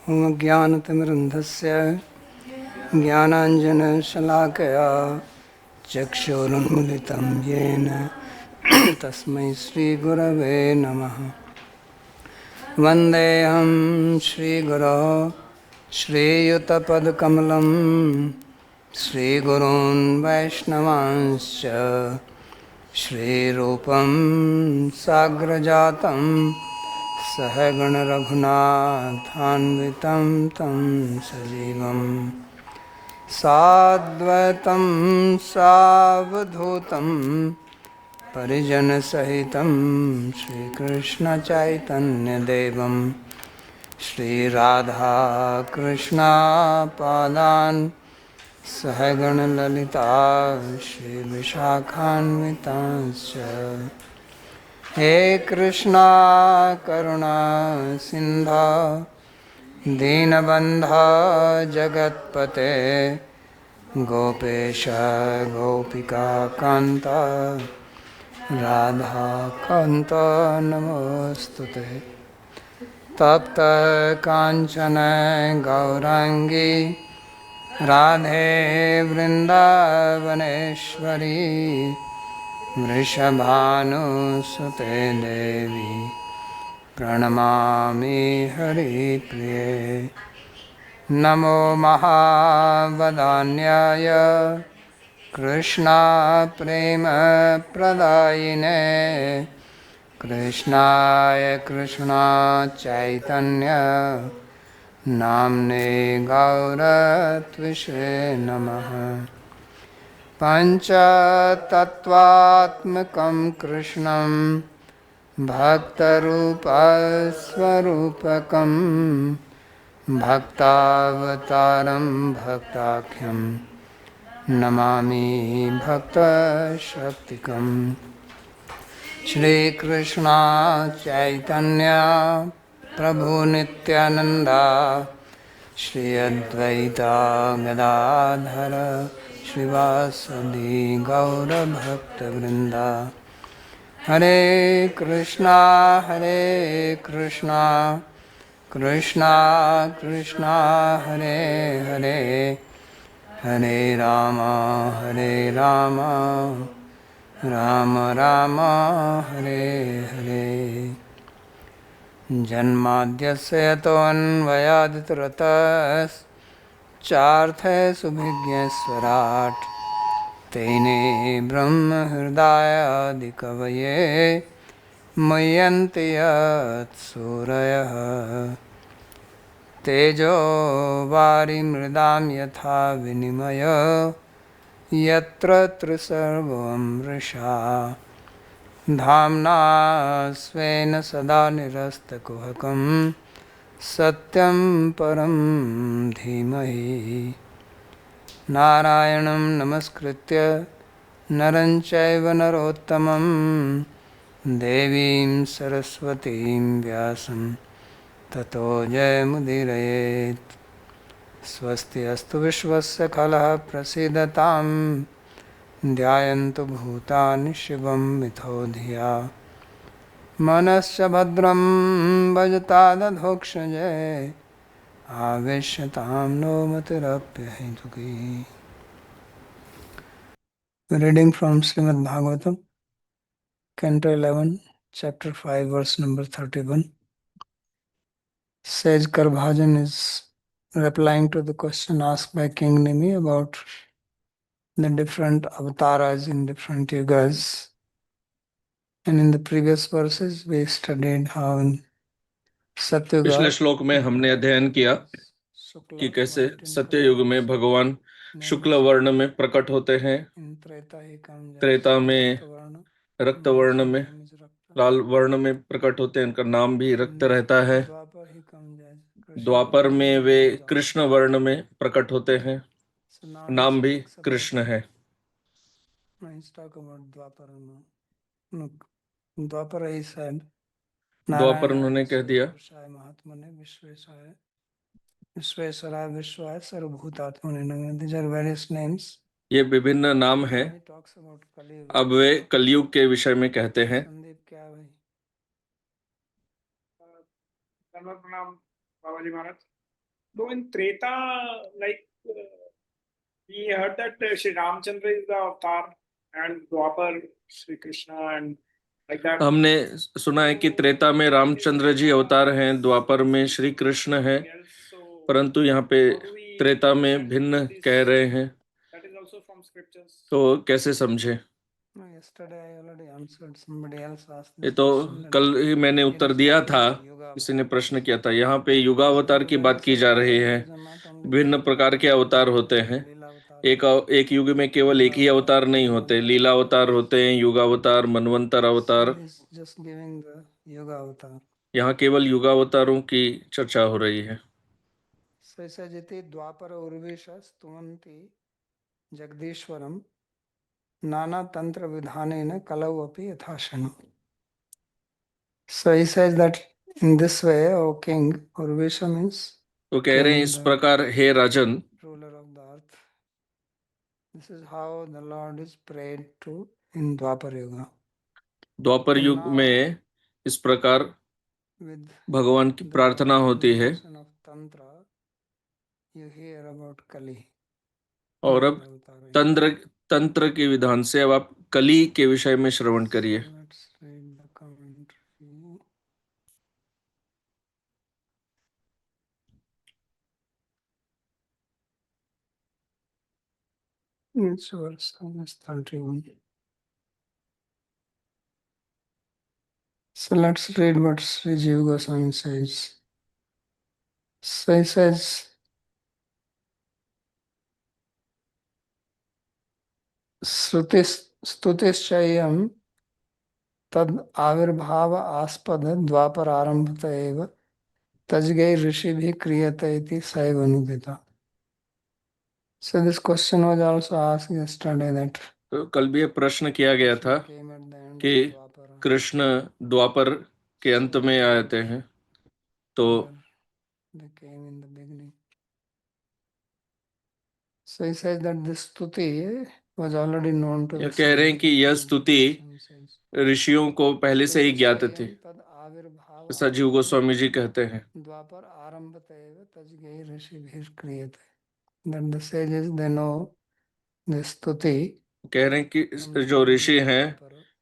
ज्ञानतिमिरन्धस्य ज्ञानाञ्जनशलाकया चक्षुरुन्मिलितं येन तस्मै श्रीगुरवे नमः। वन्देऽहं श्रीगुरो श्रीयुतपदकमलं श्रीगुरून् वैष्णवांश्च श्रीरूपं साग्रजातं सहगणरघुनाथान्वितं तं सजीवं साद्वैतं सावधूतं परिजनसहितं श्रीकृष्णचैतन्यदेवं श्रीराधाकृष्णपादान् सहगणललिता श्रीविशाखान्वितांश्च। हे कृष्णा करुणा सिन्धो दीनबन्धो जगत्पते गोपेश गोपिकान्त राधाकान्त नमोस्तुते। तप्त काञ्चन गौराङ्गी राधे वृन्दावनेश्वरी वृषभानुसुते देवी प्रणमामि हरिप्रिये। नमो महावदान्याय कृष्णप्रेमप्रदायिने कृष्णाय कृष्णचैतन्य नाम्ने गौरत्विषे नमः। पञ्चतत्त्वात्मकं कृष्णं भक्तरूपस्वरूपकं भक्तावतारं भक्ताख्यं नमामि भक्तशक्तिकम्। श्रीकृष्ण चैतन्य प्रभु नित्यानंदा श्री अद्वैता गदाधर श्रीवासदि गौरभक्तवृंदा। हरे कृष्णा कृष्णा कृष्णा हरे हरे हरे राम राम राम हरे हरे। जन्माद्यस्य यतोऽन्वयादितरतश्चार्थे सुभिज्ञस्वराट् तेने ब्रह्महृदायादिकवये मुह्यन्ति यत्सूरयः। तेजो वारिमृदां यथा विनिमय यत्र त्रिसर्वमृषा धाम्ना स्वेन सदा निरस्तकुहकं सत्यं परं धीमहि। नारायणं नमस्कृत्य नरं चैव नरोत्तमं देवीं सरस्वतीं व्यासं ततो जयमुदीरयेत्। स्वस्ति अस्तु विश्वस्य खलः प्रसीदतां ध्यायन्तु भूतानि शिवं मिथो धिया। मनश्च भद्रं भजतादधोक्षजे आवेश्यतां no मतिरप्यहेतुकी। Reading from Srimad Bhagavatam, Canto 11, Chapter 5, verse number 31. Sage Karbhajan is replying to the question asked by King Nimi about the different avatars in different yugas. And in the previous verses, we studied how in Satyuga, पिछले श्लोक में हमने अध्ययन किया कि कैसे सत्य युग में भगवान शुक्ल वर्ण में प्रकट होते हैं, त्रेता में रक्त वर्ण में, लाल वर्ण में प्रकट होते हैं, इनका नाम भी रक्त रहता है। द्वापर में वे कृष्ण वर्ण में प्रकट होते हैं, नाम भी कृष्ण है। द्वापर उन्होंने कह दिया विश्वेश्वराय विश्वाय सर्वभूतात्मने नमः। These are various names. ये विभिन्न नाम हैं। अब वे कलयुग के विषय में कहते हैं। संदीप क्या है भाई? प्रणाम बाबा जी महाराज। Though in Treta, like we heard that Sri Ramchandra is the avatar and Dwapar Sri Krishna and like that. हमने सुना है कि त्रेता में रामचंद्र जी अवतार हैं, द्वापर में श्री कृष्ण हैं, परंतु यहाँ पे त्रेता में भिन्न कह रहे हैं, That is also from scriptures. तो कैसे समझे? No, yesterday I already answered. Somebody else asked ये this तो question that कल ही मैंने here उत्तर is दिया talking था, about Yuga किसी ने avatar. प्रश्न किया था। यहाँ पे युगावतार की बात की जा रही है। These are not only भिन्न प्रकार के अवतार होते हैं। Leela avatar. एक युग में केवल एक ही अवतार नहीं होते, लीला अवतार होते हैं, युगावतार, मनवंतर अवतार। So he's just giving the Yuga avatar. यहाँ केवल युगावतारों की चर्चा हो रही है। सजति द्वापर उर्वेश स्तुवन्ति जगदीश्वरम नाना तंत्र विधानेन कलौ अपि यथाशनु. So he says that in this way, O king, Urvesha means तो कह रहे हैं इस प्रकार हे राजन, ruler of the earth. This is how the Lord is prayed to in Dwapar Yuga. द्वापर युग में इस प्रकार With भगवान की प्रार्थना होती है। mention of Tantra, you hear about Kali. और अब तंत्र के विधान से अब आप कली के विषय में श्रवण करिए। Let's read the commentary. It's verse 31. So let's read what Sri Jiva Goswami says. So he says, स्तुतिश्चयम् तद आविर्भाव आस्पद द्वापर आरंभत एव तजगै ऋषिभिः क्रियते इति सैव अनुदिता. So this question was also asked yesterday that तो कल भी ये प्रश्न किया गया था कि कृष्ण द्वापर के अंत में आते हैं, तो they came in the beginning. So he says that this stuti was already known to the कह रहे हैं कि यह स्तुति ऋषियों को पहले से ही ज्ञात थी, ऐसा जीव गोस्वामी जी कहते हैं। द्वापर आरंभत एव तजगै ऋषिभिः क्रियते. That the sages they know the स्तुति. कह रहे हैं कि जो ऋषि हैं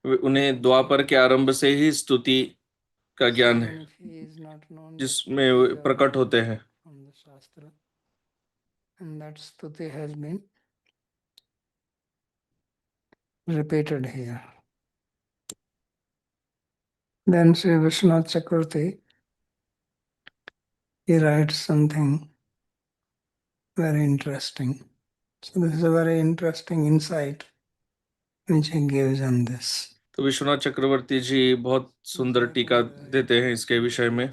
उन्हें द्वापर के आरंभ से ही स्तुति का ज्ञान है, जिसमें वे प्रकट होते हैं। And that stuti has been repeated here. Then Sri Vishwanath Chakravarti, he writes something very interesting. So this is a very interesting insight which he gives on this. तो विश्वनाथ चक्रवर्ती जी बहुत सुंदर टीका देते हैं इसके विषय में।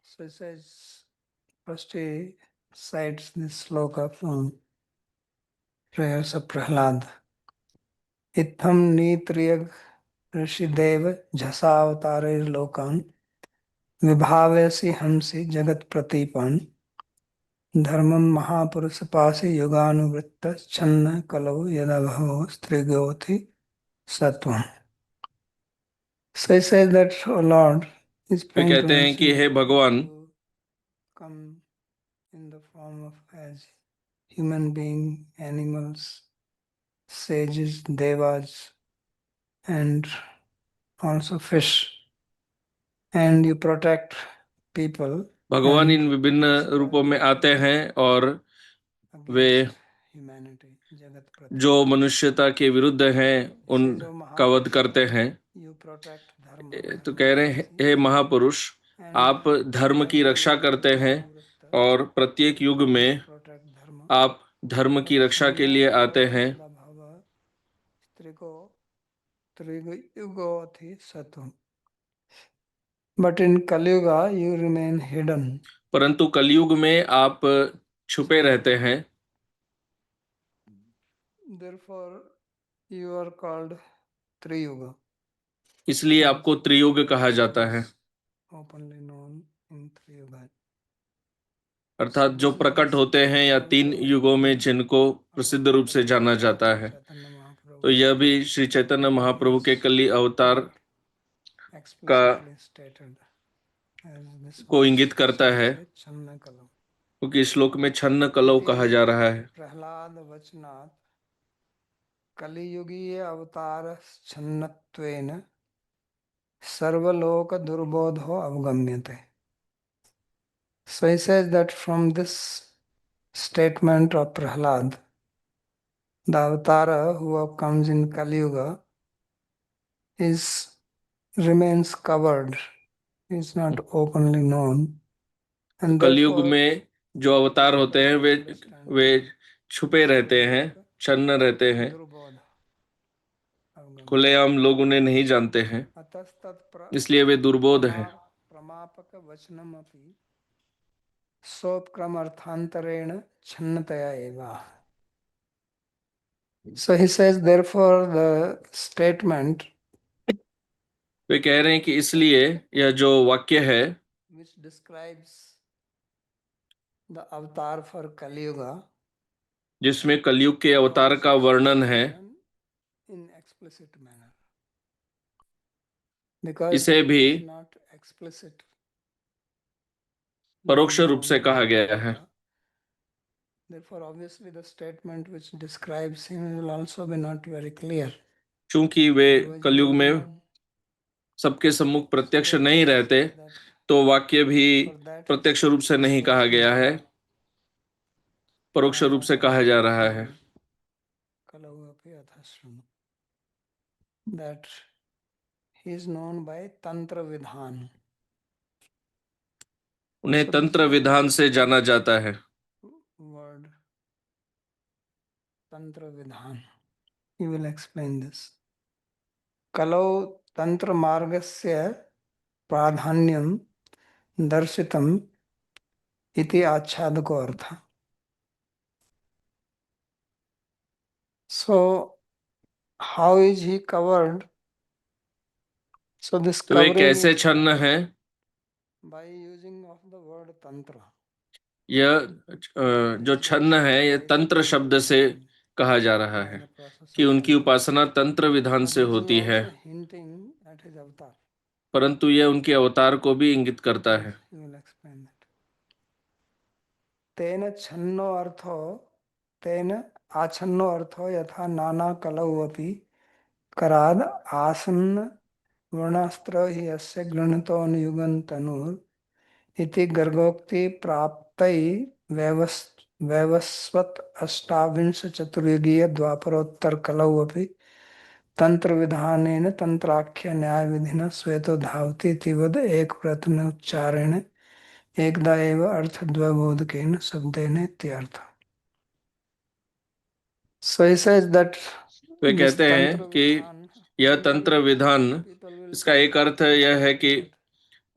So it says, first he cites this sloka from prayers of Prahlad. Itham nitriyag Rishidev झसावतारे लोकान विभावसी हमसी जगत प्रतीपान धर्मम महापुरुष पासी युगानुवृत्त छन्न कलौ यदा भवो स्त्रीगोथि सत्वम. So he says that, O Lord, is praying कहते हैं कि हे भगवान, come in the form of as human being, animals, sages, devas, and also fish, and you protect people. भगवान इन विभिन्न रूपों में आते हैं और वे जो मनुष्यता के विरुद्ध हैं उनका वध करते हैं। तो कह रहे हैं हे महापुरुष, आप धर्म की रक्षा करते हैं और प्रत्येक युग में आप धर्म की रक्षा के लिए आते हैं। But in Kali Yuga you remain hidden. परंतु कलयुग में आप छुपे रहते हैं। Therefore you are called Triyuga. इसलिए आपको त्रियुग कहा जाता है, Openly known in Triyuga. अर्थात जो प्रकट होते हैं या तीन युगों में जिनको प्रसिद्ध रूप से जाना जाता है। तो यह भी श्री चैतन्य महाप्रभु के कली अवतार का को इंगित करता है, छन्न कलौ। क्योंकि इस श्लोक में छन्न कलौ कहा जा रहा है। प्रहलाद वचनात् कलियुगीय अवतार छन्नत्वेन सर्वलोक दुर्बोधो अवगम्यते. So he says that from this statement of Prahlad, the avatara who comes in Kali Yuga is remains covered, is not openly known, and कलयुग therefore में जो अवतार होते हैं वे छुपे रहते हैं, छन्न रहते हैं, दुर्बोध खुलेआम लोग उन्हें नहीं जानते हैं, इसलिए वे दुर्बोध हैं। प्रमापक वचनम अपि सोपक्रमार्थांतरेण छन्नतया एव. So he says, therefore, the statement वे कह रहे हैं कि इसलिए यह जो वाक्य है which describes the avatar for Kali Yuga जिसमें कलयुग के अवतार का वर्णन है, in explicit manner, because इसे भी it is not explicit परोक्ष रूप से कहा गया है। Therefore, obviously, the statement which describes him will also be not very clear. चूंकि वे कलयुग में सबके सम्मुख प्रत्यक्ष नहीं रहते, तो वाक्य भी प्रत्यक्ष रूप से नहीं कहा गया है, परोक्ष रूप से कहा जा रहा है। That he is known by tantra vidhan. उन्हें तंत्र विधान से जाना जाता है। Word tantra vidhan. He will explain this. Kalau tantra margasya pradhanyam दर्शितम इति आच्छाद को अर्थ. So how is he covered? So this तो वे covering कैसे is छन्न है? by using of the word tantra. यह जो छन्न है, यह तंत्र शब्द से कहा जा रहा है कि उनकी उपासना तंत्र विधान से होती है, परंतु यह उनके अवतार को भी इंगित करता है। तेन छन्नो अर्थो तेन आछन्नो अर्थो यथा नाना कलौ अपि कराद आसन्न वर्णास्त्र हि अस्य गृह्णतो अनुयुगं तनुर् इति गर्गोक्ति प्राप्तै वैवस्वत अष्टाविंश चतुर्युगीय द्वापरोत्तर कलौ अपि तंत्र विधानेन तंत्राख्य न्याय विधिना श्वेतो धावति इति वद एक प्रथम उच्चारेण एकदा एव अर्थ द्वबोधकेन शब्देन इत्यर्थ. So he says that वे कहते हैं कि यह तंत्र विधान, इसका एक अर्थ यह है कि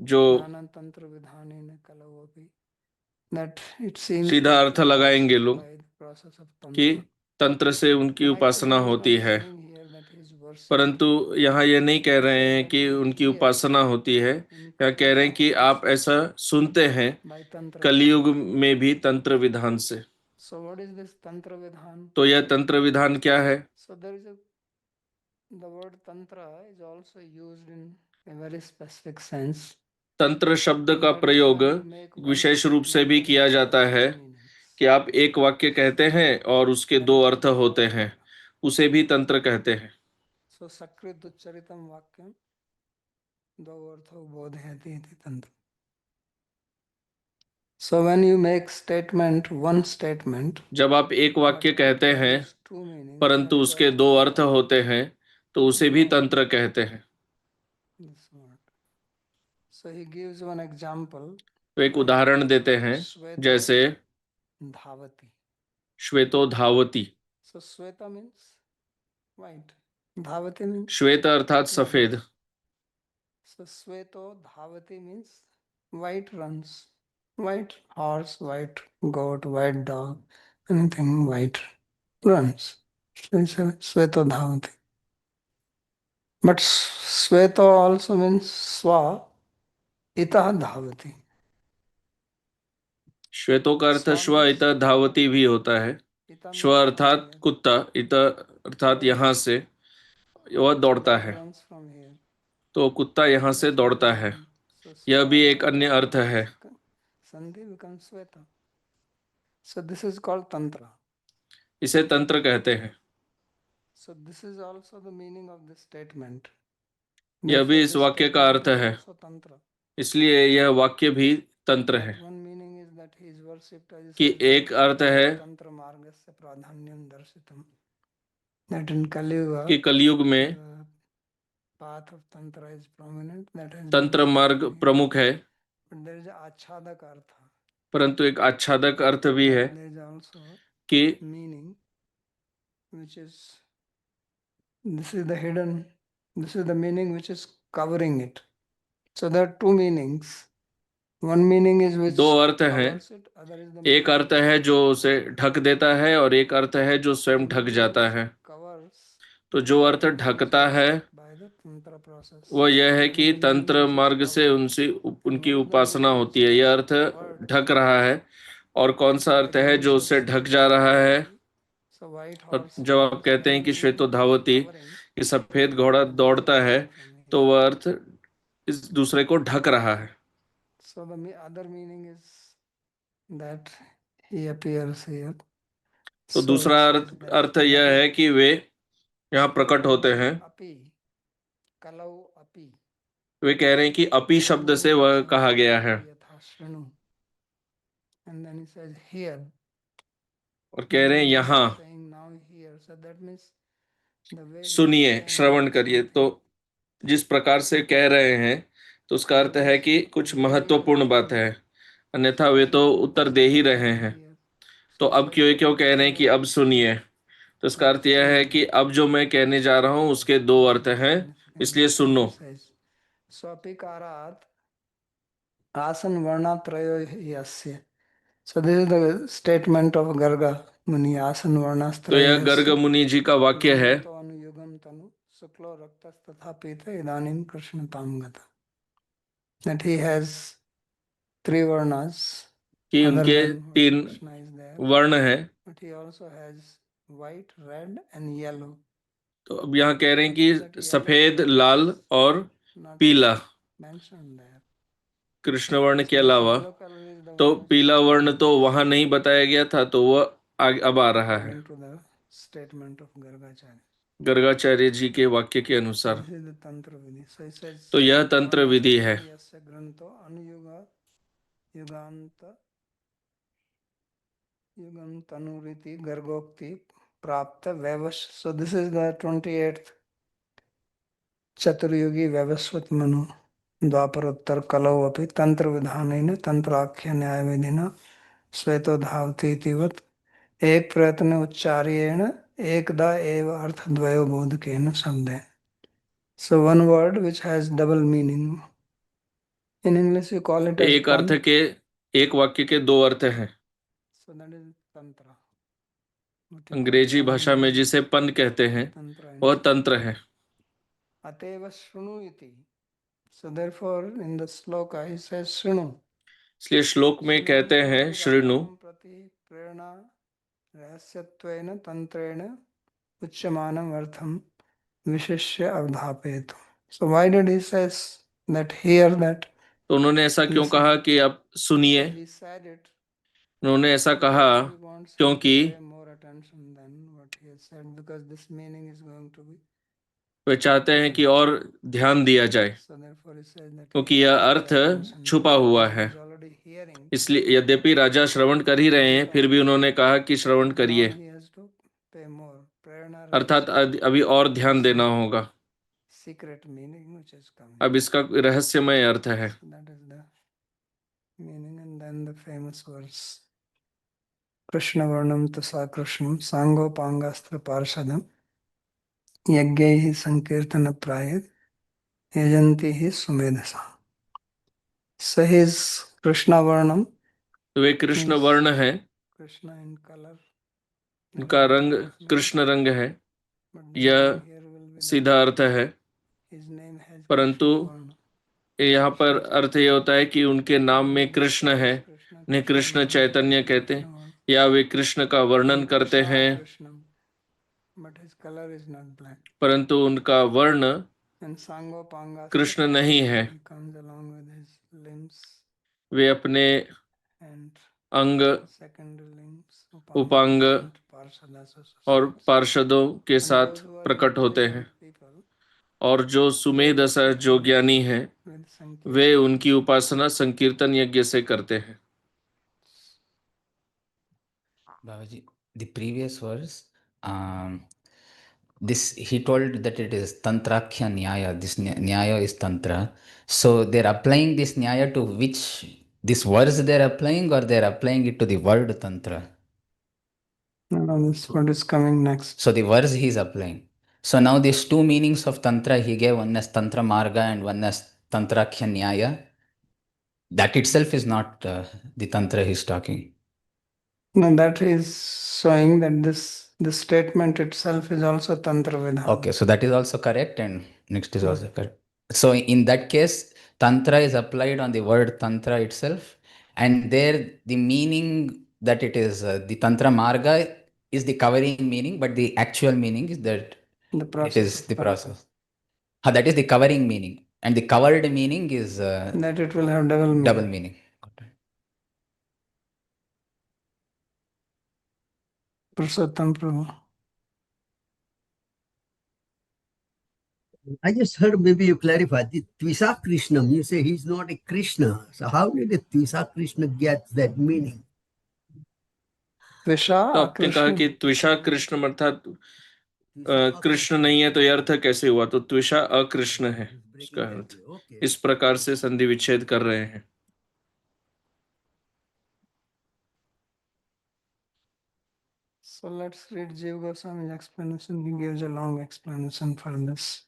जो तंत्र विधानेन कलौ अपि, that it seems सीधा अर्थ लगाएंगे लोग by the process of कि tantra. तंत्र से उनकी उपासना होती है, परंतु यहाँ यह नहीं कह रहे हैं कि उनकी उपासना होती है, या कह रहे हैं कि आप ऐसा सुनते हैं कलयुग में भी तंत्र विधान से। So what is this tantra vidhan? तो यह तंत्र विधान क्या है? So there is the word tantra is also used in a very specific sense. तंत्र शब्द का प्रयोग विशेष रूप से भी किया जाता है कि आप एक वाक्य कहते हैं और उसके दो अर्थ होते हैं, उसे भी तंत्र कहते हैं। So sakrit uच्चरितम वाक्यम दो अर्थो बोधयति इति तंत्र. So when you make statement, one statement, जब आप एक वाक्य कहते हैं परंतु उसके दो अर्थ होते हैं, तो उसे भी तंत्र कहते हैं। So he gives one example. तो एक उदाहरण देते हैं, जैसे धावती, श्वेतो धावती। So Shweta means white. धावती means श्वेत अर्थात सफेद। So श्वेतो धावती means white runs. White horse, white goat, white dog, anything white runs. Sveto dhavati. But Sveto also means swa itah dhavati. श्वेतो का अर्थ श्व इत धावती भी होता है। श्व अर्थात कुत्ता, इत अर्थात यहाँ से, वह दौड़ता है, तो कुत्ता यहाँ से दौड़ता है। यह भी एक अन्य अर्थ है। Sandhi becomes Sveta. So this is called Tantra. इसे तंत्र कहते हैं। So this is also the meaning of this statement. यह भी Therefore, इस this वाक्य का statement अर्थ is है, also Tantra. इसलिए यह वाक्य भी तंत्र है। One meaning is that he is worshipped as कि एक अर्थ है Tantra margasya pradhanyam darsitam. That in Kali Yuga, कि कलयुग में the path of Tantra is prominent. That has been तंत्र मार्ग explained here. प्रमुख है, But there is a achadak artha. परंतु एक आच्छादक अर्थ भी है There is also कि meaning which is this is the hidden, this is the meaning which is covering it. So there are two meanings. One meaning is which दो अर्थ हैं। covers it, other is the एक meaning अर्थ है जो उसे ढक देता है और एक अर्थ है जो स्वयं ढक जाता है। covers तो जो अर्थ ढकता है by the tantra process. वह यह है कि And the meaning तंत्र which is मार्ग से covered. उनसे And उनकी what is the Upasana meaning होती which है। is यह अर्थ covered ढक रहा है और कौन सा अर्थ by है जो Upanishad उससे ढक जा रहा है। So white और horse जब आप runs, कहते what हैं is कि the श्वेतो meaning which is धावती, covering? कि सफेद घोड़ा दौड़ता है, तो वह अर्थ इस दूसरे को ढक रहा है। So the other meaning is that he appears here. तो So दूसरा he अर्थ says that अर्थ यह है कि वे यहाँ प्रकट होते हैं। api, kalau api. वे कह रहे हैं कि अपी शब्द से वह कहा गया है Yatha shrinu. And then he says here. और कह रहे हैं यहाँ Saying now here. So that means the way he is सुनिए, saying श्रवण करिए। तो जिस प्रकार से कह रहे हैं तो उसका अर्थ है कि कुछ महत्वपूर्ण बात है, अन्यथा वे तो उत्तर दे ही रहे हैं। तो अब क्यों कह रहे हैं कि अब सुनिए, तो इसका अर्थ यह है कि अब जो मैं कहने जा रहा हूं उसके दो अर्थ हैं, इसलिए सुनो। स्वपिकारात् आसन वर्णात्रयो यस्य. So this is the statement of Garga Muni. Asan तो varnastraya यह गर्ग मुनि जी का वाक्य है Vrindato anuyugam tanu suklo raktas tatha pita idanim krishna tamgata. That he has three varnas कि other उनके than what 3 Krishna is there. वर्ण हैं। But he also has white, red and yellow. तो अब यहाँ कह रहे हैं कि सफेद, लाल और Not पीला mentioned there. कृष्ण वर्ण के So this अलावा। yellow color is the तो one which पीला is वर्ण तो वहां नहीं बताया गया था, तो वह अब आ रहा है according to the statement of Gargacharya. Gargacharya जी के वाक्य के So अनुसार। this is the tantra vidhi. So he says तो यह तंत्र विधि है। यस्य ग्रंथो अनुयुगा युगांत युगम तनुरीति गर्गोक्ति प्राप्त वैवश. So this is the 28th चतुर्युगी Vaivasvata Manu द्वापरोत्तर कलौ अपि तंत्र विधानेन तंत्राख्य न्याय विधिना श्वेतो धावति इतिवत् एक प्रयत्न उच्चार्येण एकदा एव अर्थ द्वयो बोधकेन शब्देन. So one word which has double meaning. In English you call it as एक अर्थ के, एक वाक्य के दो अर्थ हैं। So that is tantra. अंग्रेजी भाषा में जिसे पन कहते हैं वह तंत्र है। Ateva shrunu iti. So therefore in the sloka he says shrunu. इसलिए श्लोक में कहते हैं शृणु। प्रति प्रेरणा रहस्यत्वेन तंत्रेण उच्यमानम अर्थम विशिष्य अवधापेतु. So why did he says that here that? तो उन्होंने ऐसा क्यों कहा कि आप सुनिए? He said it. उन्होंने ऐसा कहा क्योंकि more attention than what he has said because this meaning is going to be. वे चाहते हैं कि और ध्यान दिया जाए, So therefore he says that क्योंकि यह अर्थ छुपा हुआ है। he is already hearing. इसलिए यद्यपि राजा श्रवण कर ही रहे हैं, फिर भी उन्होंने कहा कि श्रवण करिए, Now he has to pay more. प्रेरणा अर्थात अभी और ध्यान देना होगा। secret meaning which is coming. अब इसका रहस्यमय अर्थ है। So that is the meaning and then the famous verse. Krishna varnam tasa krishnam sangopangastra parshadam यज्ञैः संकीर्तन प्रायेत यजन्ति ही सुमेधसा. So his Krishna varnam. तो वे कृष्ण वर्ण है, Krishna in color. उनका रंग कृष्ण रंग है, यह सीधा अर्थ है। His name has परंतु यहाँ पर अर्थ ये होता है कि उनके नाम में कृष्ण है, उन्हें कृष्ण चैतन्य कहते हैं, या वे कृष्ण का वर्णन करते हैं, But his color is not black. परंतु उनका वर्ण And Sango Panga कृष्ण नहीं है। comes along with his limbs वे अपने and अंग, secondary limbs, उपांग and parsadas और associates. पार्षदों के And साथ those who are प्रकट होते हैं, intelligent people, और जो सुमेधस जो ज्ञानी है with वे Sankirtan उनकी उपासना संकीर्तन यज्ञ से करते हैं। Babaji, the previous verse, this he told that it is Tantrakhya Nyaya. This Nyaya is Tantra. So they're applying this Nyaya to which this verse they're applying, or they're applying it to the word Tantra? No, this what is coming next. So the verse he's applying. So now these two meanings of Tantra he gave, one as Tantra Marga and one as Tantrakhya Nyaya. That itself is not the Tantra he's talking. No, that is showing that this statement itself is also Tantra Vedanta. Okay, so that is also correct, and next is also correct. So in that case, Tantra is applied on the word Tantra itself, and there the meaning that it is the Tantra Marga is the covering meaning, but the actual meaning is that The process. it is of the Tantra. process. That is the covering meaning, and the covered meaning is That it will have double meaning. double meaning. Purushottam Prabhu. I just heard, maybe you clarify, the Tvisa Krishnam, you say he's not a Krishna. So how did the Tvisa Krishna get that meaning? Tvisha तो आपने कहा कि त्विषा कृष्ण अर्थात कृष्ण नहीं है, तो यह अर्थ कैसे हुआ? तो त्विषा अकृष्ण है, उसका अर्थ इस प्रकार से संधि विच्छेद कर रहे हैं। So let's read Jiva Goswami's explanation. He gives a long explanation for this.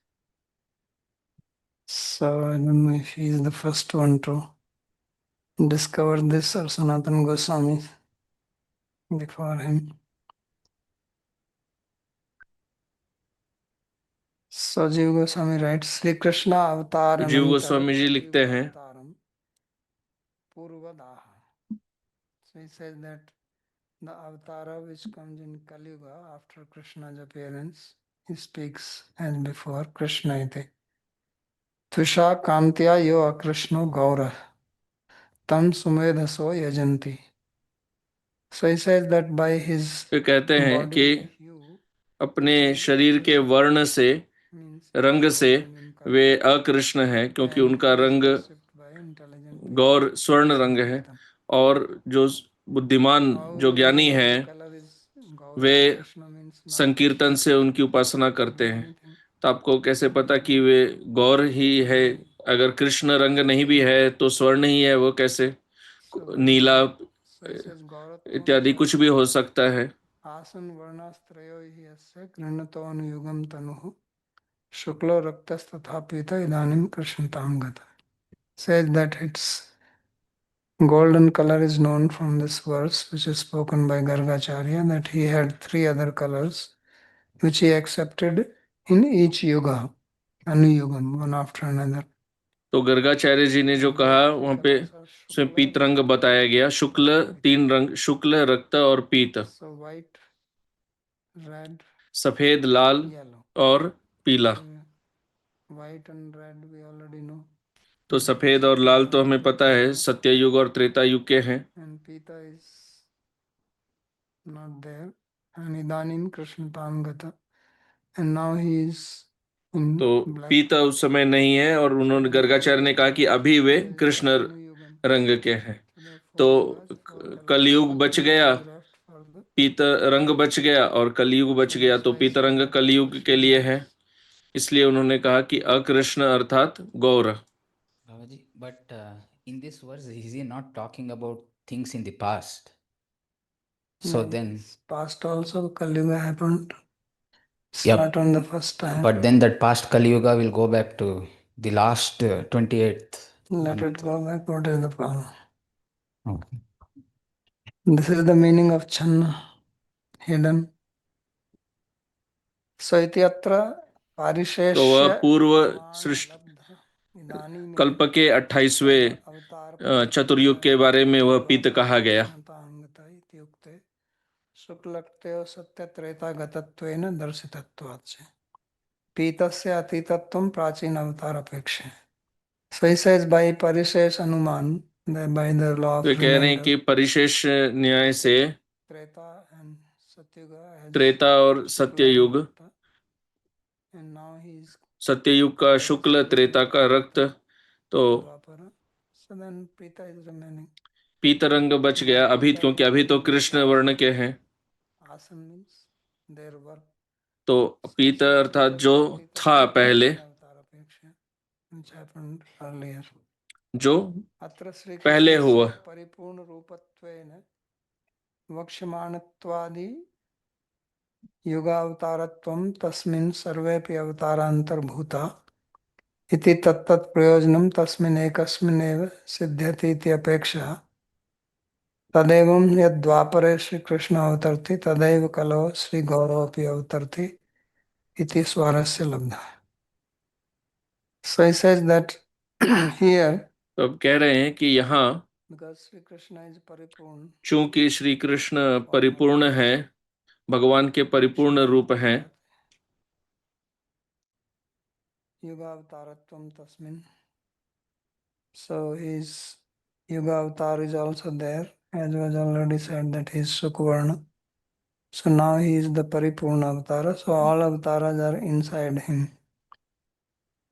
So I don't know if he is the first one to discover this or Sanatana Goswami before him. So Jiva Goswami writes, Sri Krishna avatar जीव गोस्वामी जी लिखते हैं, Purvadaha. So he says that the avatara which comes in Kali Yuga after Krishna's appearance, he speaks as before Krishna iti. Tvisha kantya yo akrishno gaura tam sumedhaso yajanti. So he says that by his वे कहते हैं कि body hue, अपने शरीर के वर्ण से, means रंग से in Kali वे Yuga, अकृष्ण है, क्योंकि and उनका he is रंग worshipped by intelligent people. गौर स्वर्ण रंग है, और जो बुद्धिमान जो How ज्ञानी the हैं color is Gaura, way Krishna means not संकीर्तन से उनकी उपासना करते हैं। anything. तो आपको कैसे पता कि वे गौर ही है? अगर कृष्ण रंग नहीं भी है तो स्वर्ण ही है, वो कैसे? नीला So he says इत्यादि कुछ भी हो सकता है। आसन वर्णास्त्रयो हि यस्य गृह्णतो अनुयुगम तनुः शुक्लो रक्तस्तथा पीतो इदानीं कृष्णतां गतः. Says that its golden color is known from this verse which is spoken by Gargacharya, that he had three other colors which he accepted in each yuga, anuyugam, one after another. तो गर्गाचार्य जी ने जो कहा वहां पे उसमें पीत रंग बताया गया, शुक्ल तीन रंग, शुक्ल, रक्त और पीत। So white, red, सफेद, लाल yellow. और पीला। White and red we already know. तो सफेद और लाल तो हमें पता है सत्ययुग और त्रेता युग के हैं। And Pita is not there. And Idanim Krishna Tangata. And now he is in तो black. पीता उस समय नहीं है, और उन्होंने गर्गाचार्य ने कहा कि अभी वे कृष्ण Anuyugam. रंग के हैं। So तो कलयुग बच गया, left for the पीत रंग बच गया, और कलयुग बच गया, तो पीत रंग कलयुग के लिए है। इसलिए उन्होंने कहा कि अकृष्ण अर्थात गौर। Babaji, but in this verse, is he not talking about things in the past? So then, past also Kali Yuga happened. Yep. Start on the first time. but then that past Kali Yuga will go back to the last 28th. Let it go back. What is the problem? Okay. This is the meaning of Channa, hidden. So ityatra तो वह parisheshya पूर्व सृष्टि कल्प के 28वें चतुर्युग के बारे में वह पीत कहा गया। शुक्लक्तयो सत्य त्रेता गतत्वेन दर्शितत्वात् से पीतस्य अतीतत्वं प्राचीन अवतार अपेक्षे. So he says by Parishesh Anuman, by the law of वे कह रहे हैं remainder, कि परिशेष न्याय से Treta and Satyuga has Treta और सत्ययुग, Shukla, and now he is सत्ययुग का शुक्ल, त्रेता का रक्त, तो Dwapara. So then Pita is remaining. पीत रंग बच गया अभी, क्योंकि अभी तो कृष्ण वर्ण के हैं। Asan means their work. तो पीत अर्थात जो था पहले, Which happened earlier. जो अत्र श्री पहले हुआ, परिपूर्ण रूपत्वेन वक्ष्यमाणत्वादि युगावतारत्वं तस्मिन् सर्वेपि अवतारान्तर्भूता इति तत्तत् प्रयोजनं तस्मिन् एकस्मिन्नेव सिद्ध्यति इति अपेक्षा तदेवं यद्द्वापरे श्रीकृष्ण अवतरति तदैव कलौ श्रीगौरवपि अवतरति इति स्वारस्य लब्धः. So he says that here तो अब कह रहे हैं कि यहाँ because Sri Krishna is परिपूर्ण, चूंकि श्री कृष्ण परिपूर्ण है, भगवान के परिपूर्ण रूप हैं, युगावतारत्वं तस्मिन्, so his Yuga avatar is also there, as was already said that he is Sukvarna. So now he is the Paripurna Avatara, so all avatars are inside him.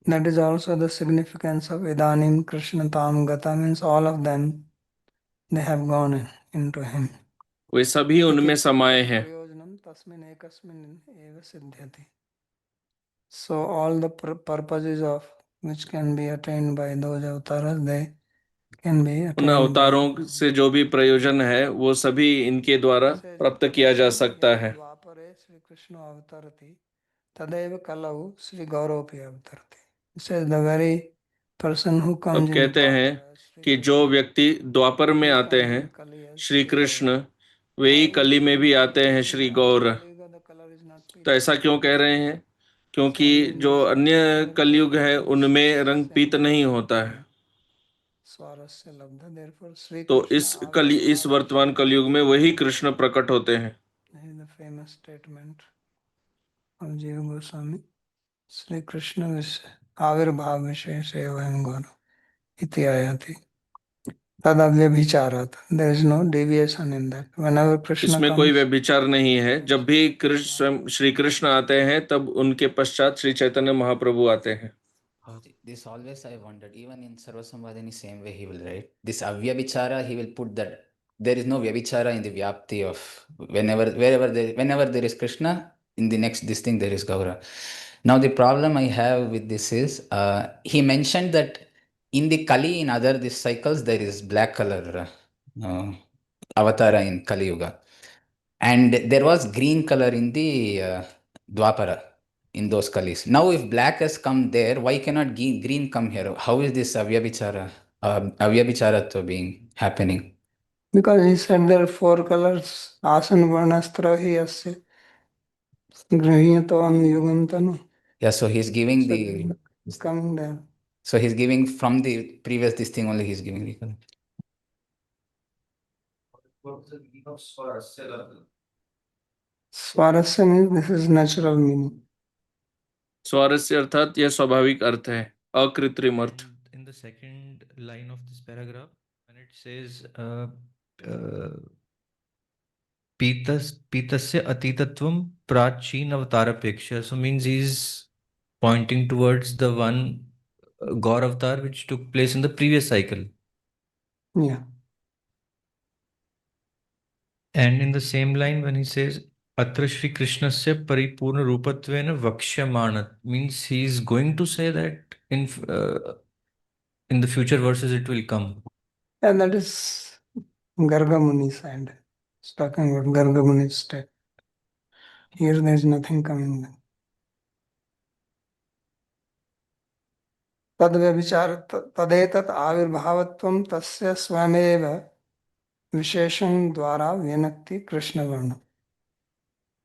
That is also the significance of Idanim Krishna Tam Gata, means all of them, they have gone into him. वे सभी उनमें समाये हैं। प्रयोजनम तस्मिन् एकस्मिन् एव सिद्ध्यति. So all the purposes of which can be attained by those avatars, they can be उन attained by अवतारों से जो भी प्रयोजन है वो सभी इनके द्वारा प्राप्त किया जा सकता है। द्वापरे श्री कृष्ण अवतरति तदैव कलौ Shri गौरवपि अवतरति. This is the very person who comes अब in कहते हैं Dwapara, कि जो व्यक्ति द्वापर में आते हैं श्री कृष्ण, वे ही कली में भी आते हैं श्री गौर। तो ऐसा क्यों कह रहे हैं? क्योंकि जो अन्य कलयुग है उनमें रंग पीत नहीं होता है, तो इस वर्तमान कलयुग में वही कृष्ण प्रकट होते हैं। famous statement of Jiva Goswami, Sri Krishna आविर्भाव विशेष एवं गौर इति आयाति तदव्यभिचारात्. There is no deviation in that. Whenever Krishna इसमें कोई comes, व्यभिचार नहीं है। जब भी कृष्ण श्री कृष्ण आते हैं तब उनके पश्चात श्री चैतन्य महाप्रभु आते हैं। This always I wondered, even in Sarvasambhadani, same way he will write. This Avyabhichara, he will put that there is no Vyabhichara in the Vyapti of whenever there is Krishna, in the next this thing there is Gaura. Now the problem I have with this is he mentioned that in the Kali, in other these cycles, there is black color avatara in Kali Yuga. And there was green color in the Dwapara, in those Kalis. Now, if black has come there, why cannot green come here? How is this Avyabhichara being happening? because he said there are four colors. Asan varnastra hi asya grihyatavam yugam tanu. Yeah, so he's giving So the. it's coming there. So he's giving from the previous this thing only. He's giving the color. Swarasya means this is natural meaning. स्वारस्य अर्थात यह स्वाभाविक अर्थ है, अकृत्रिम अर्थ। In the second line of this paragraph, when it says Pitasya atitatvam prachin avatarapeksha, so means he's pointing towards the one Gaur avatar which took place in the previous cycle. Yeah. And in the same line, when he says Atra Shri Krishnasya Paripurna Rupatvena Vakshyamanat, means he is going to say that in the future verses it will come. And that is Garga Muni's side. It's talking about Garga Muni's state. Here there is nothing coming. तद व्यभिचार तदेतत् आविर्भावत्वं तस्य स्वयमेव विशेषण द्वारा व्यनक्ति कृष्ण वर्ण.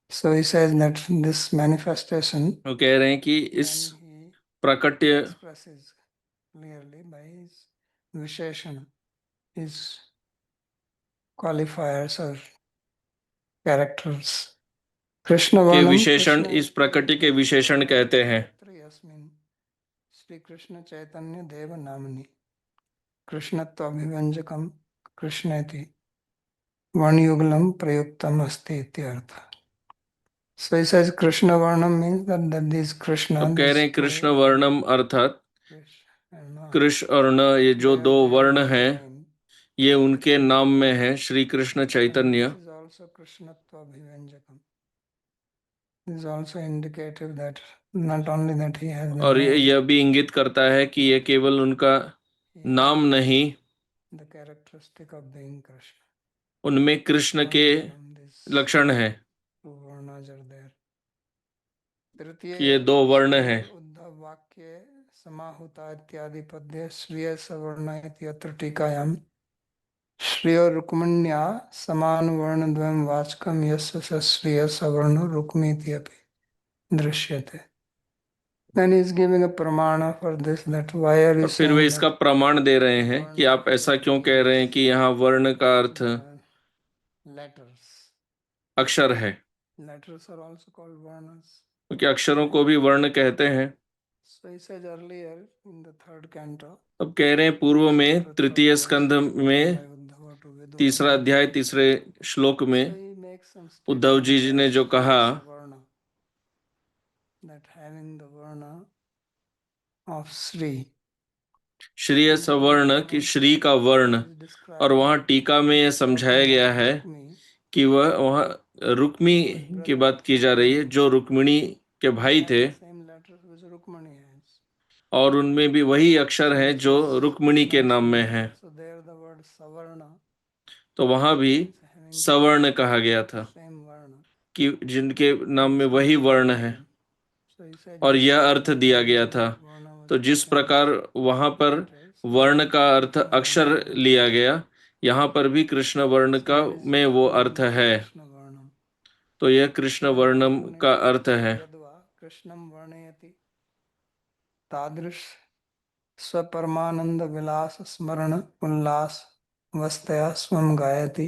So he says that this manifestation वो कह रहे हैं कि इस प्राकट्य expresses clearly by his visheshana, his qualifiers or characters. Krishna के वर्णम विशेषण इस प्रकृति के विशेषण कहते हैं। श्री कृष्ण चैतन्य देव नामनि कृष्णत्व अभिव्यंजकम कृष्णेति वर्णयुगलम प्रयुक्तम अस्ति इत्यर्थ. So he says Krishna Varnam means that this Krishna. अब कह रहे हैं कृष्ण वर्णम अर्थात कृष्ण और न, ये जो दो वर्ण हैं ये उनके नाम में है, श्री कृष्ण चैतन्य. और यह भी इंगित करता है कि ये केवल उनका नाम नहीं, उनमें कृष्ण के लक्षण हैं. ये दो वर्ण हैं. उद्धव वाक्य समाहुता इत्यादि पद्य श्रिय सवर्ण इति अत्र टीकायां श्रियो रुक्मिण्या समान वर्ण द्वयं वाचकं यस्य स श्रिय सवर्ण रुक्मी इति अपि दृश्यते. Then he is giving a pramana for this, that why are you और फिर वे इसका प्रमाण दे रहे हैं कि आप ऐसा क्यों कह रहे हैं कि यहाँ वर्ण का अर्थ letters. अक्षर है, Letters are also called varnas. क्योंकि अक्षरों को भी वर्ण कहते हैं. So he said earlier in the third canto. अब कह रहे हैं पूर्व में तृतीय स्कंध में तीसरा अध्याय तीसरे श्लोक में उद्धव जी ने जो कहा that having the varna of Sri, श्रीय सवर्ण की श्री का वर्ण, और वहाँ टीका में यह समझाया गया है कि वह वहाँ रुक्मी की बात की जा रही है जो रुक्मिणी के भाई थे, और उनमें भी वही अक्षर हैं जो रुक्मिणी के नाम में हैं. तो वहाँ भी सवर्ण कहा गया था कि जिनके नाम में वही वर्ण है, और यह अर्थ दिया गया था. तो जिस प्रकार वहाँ पर वर्ण का अर्थ अक्षर लिया गया, यहाँ पर भी कृष्ण वर्ण का में वो अर्थ है. तो यह कृष्ण वर्णम का अर्थ है. कृष्णम वर्णयति तादृश स्वपरमानंद विलास स्मरण उल्लास वस्तया स्वम गायति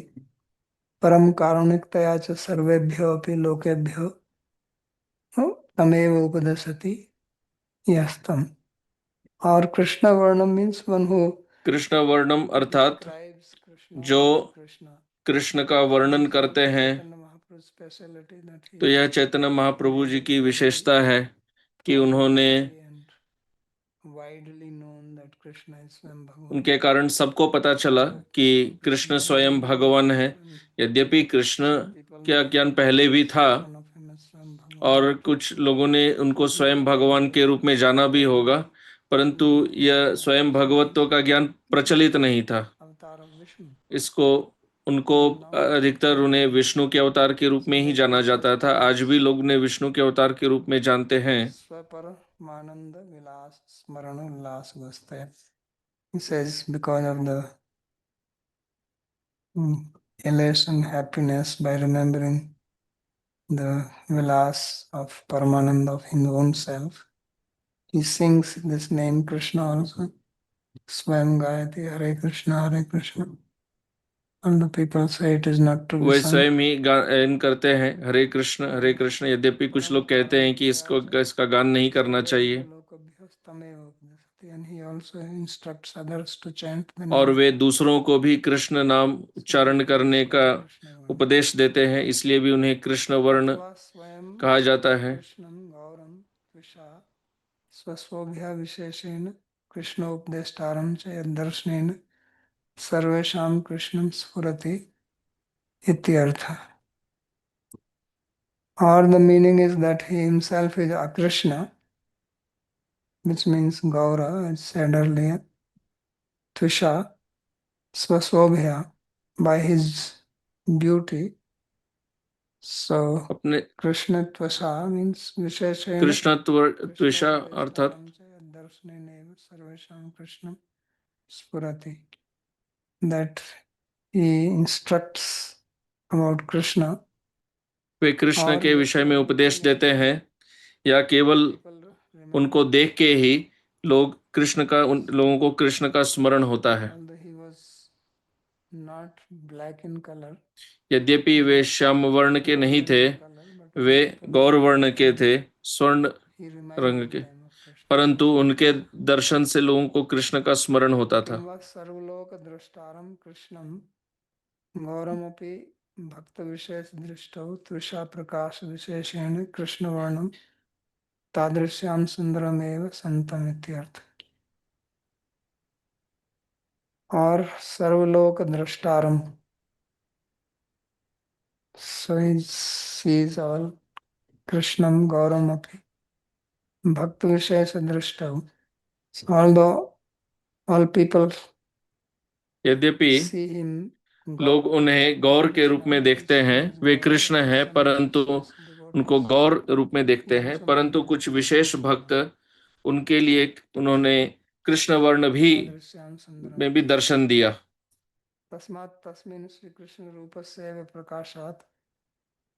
परम कारुणिकतया च सर्वेभ्यो अपि लोकेभ्यो तमेव उपदेशति यस्तम. और कृष्ण वर्णम मीन्स वन हु, कृष्ण वर्णम अर्थात जो कृष्ण का वर्णन करते हैं. तो यह चैतन्य महाप्रभु जी की विशेषता है कि उन्होंने उनके कारण सबको पता चला कि कृष्ण स्वयं भगवान है. यद्यपि कृष्ण का ज्ञान पहले भी था और कुछ लोगों ने उनको स्वयं भगवान के रूप में जाना भी होगा, परंतु यह स्वयं भगवत्व का ज्ञान प्रचलित नहीं था. इसको उनको अधिकतर उन्हें विष्णु के अवतार के रूप में ही जाना जाता था. आज भी लोग उन्हें विष्णु के अवतार के रूप में जानते हैं. स्वपरमानंद विलास स्मरण उल्लास वस्तया. He says because of the elation, happiness by remembering the vilas of Paramananda of his own self, he sings this name Krishna also. Swam Gayati Hare Krishna Hare Krishna. And the people say it is not to be way sung. स्वयं ही गायन करते हैं हरे कृष्ण. यद्यपि कुछ लोग कहते हैं कि इसका गान नहीं करना चाहिए. And he also instructs others to chant the और name. वे दूसरों को भी कृष्ण नाम उच्चारण करने का उपदेश देते हैं, इसलिए भी उन्हें कृष्ण वर्ण कहा जाता है. स्वस्वभ्या विशेषेण कृष्ण उपदेष्टारं च यद्दर्शनेन सर्वेषां कृष्णं स्फुरति इत्यर्थः. Or the meaning is that he himself is a Krishna, which means Gaura, as said earlier. Tvisha, Swaswabhya, by his beauty. So, अपने Krishna Tvasha means Visheshena. Krishna त्विषा अर्थात Darshaneneva Sarvesham Krishnam Spurati. That he instructs about Krishna. वे कृष्ण के विषय में उपदेश देते हैं, या केवल उनको देख के ही उन लोगों को कृष्ण का स्मरण होता है. यद्यपि वे श्याम वर्ण के नहीं थे, वे गौर वर्ण के थे, स्वर्ण रंग के, परंतु उनके दर्शन से लोगों को कृष्ण का स्मरण होता था। किंवा सर्वलोक द्रष्टारम कृष्णम गौरमपि भक्त विशेष दृष्टौ तृषा प्रकाश विशेषेण कृष्ण वर्णम तादृश्याम सुंदरमेव संतम इत्यर्थ। और सर्वलोक द्रष्टारम, so he sees all Krishnam Gauramapi Bhakta Vishesha Drishtav. So although all people यद्यपि see him लोग Gaur, उन्हें गौर के रूप में देखते हैं, वे कृष्ण हैं, परंतु उनको गौर रूप में देखते हैं, परंतु कुछ विशेष भक्त उनके लिए उन्होंने कृष्ण वर्ण भी में भी दर्शन दिया। तस्मात् तस्मिन् श्री कृष्ण रूपस्यैव प्रकाशात्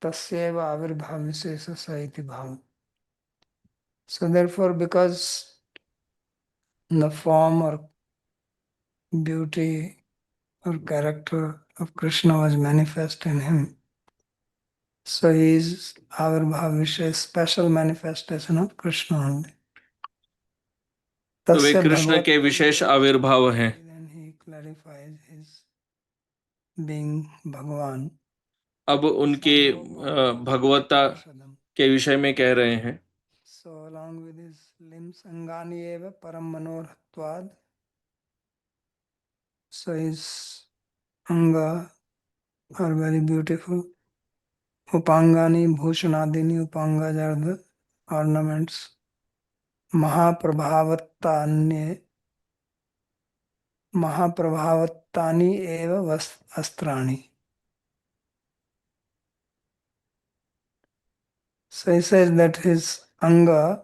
तस्यैव आविर्भाव विशेषः इति भाव। So therefore, because the form or beauty or character of Krishna was manifest in him, so he is Avirbhav Vishay, special manifestation of Krishna only. तो वे Tasya कृष्ण bhagavat के विशेष आविर्भाव हैं। Then he clarifies his being Bhagavan. अब उनके भगवत्ता Parshadam. के विषय में कह रहे हैं। So along with his limbs, Angani eva param manoratvad. So his anga are very beautiful. Upangani bhushanadini upanga are the ornaments. Mahaprabhavattani eva astrani. So he says that his anga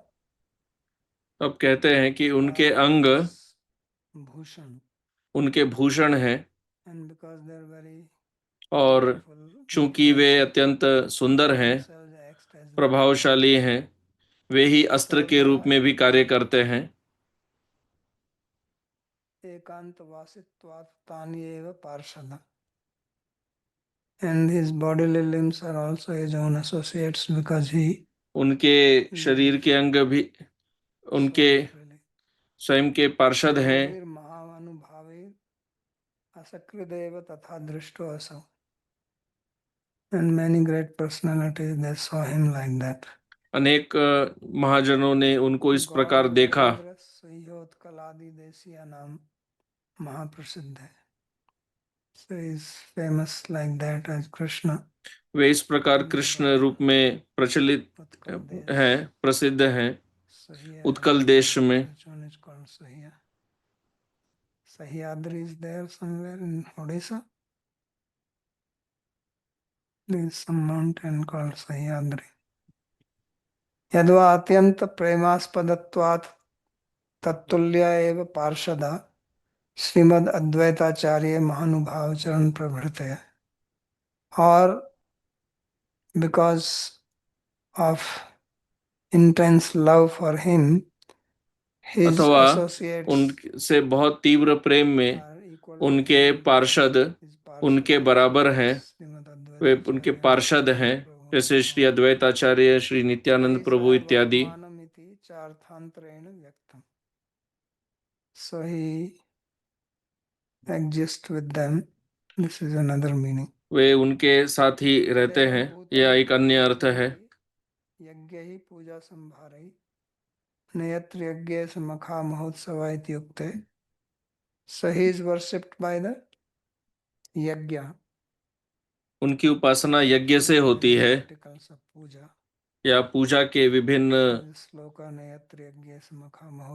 अब कहते हैं कि उनके अंग bhushan, उनके भूषण हैं, and because they are very और beautiful, चूंकि वे अत्यंत सुंदर हैं, themselves act as प्रभावशाली हैं, वे ही अस्त्र के रूप में भी कार्य करते हैं। एकांत वासित्वात् तानि एव पार्षद. And his bodily limbs are also his own associates because he उनके शरीर के अंग भी उनके solitary. स्वयं के पार्षद हैं। महानुभावे असकृदेव तथा दृष्टो असौ. And many great personalities they saw him like that. अनेक महाजनों ने उनको इस प्रकार देखा। सह्योत्कलादि देशिया नाम महाप्रसिद्ध है. So he is famous like that as Krishna. वे इस प्रकार कृष्ण रूप में प्रचलित हैं, प्रसिद्ध हैं उत्कल देश में। Sahyadri is there somewhere in Odisha. There is some mountain called Sahyadri. Yadva atyanta premaspadatvat tattulya eva parshada Srimad Advaitacharya Mahanubhav Charan Prabhrite. Or because of intense love for him, his अथवा associates उनसे बहुत तीव्र प्रेम में उनके पार्षद उनके बराबर हैं, वे उनके पार्षद हैं, जैसे श्री अद्वैताचार्य, श्री नित्यानंद प्रभु इत्यादि। So he exists with them. This is another meaning. वे उनके साथ ही रहते हैं, यह एक अन्य अर्थ है। यज्ञ ही पूजा संभारई नयत्र यज्ञ समखा महोत्सव इत्युक्ते. So he is worshipped by the यज्ञ. उनकी उपासना यज्ञ से होती है या पूजा के विभिन्न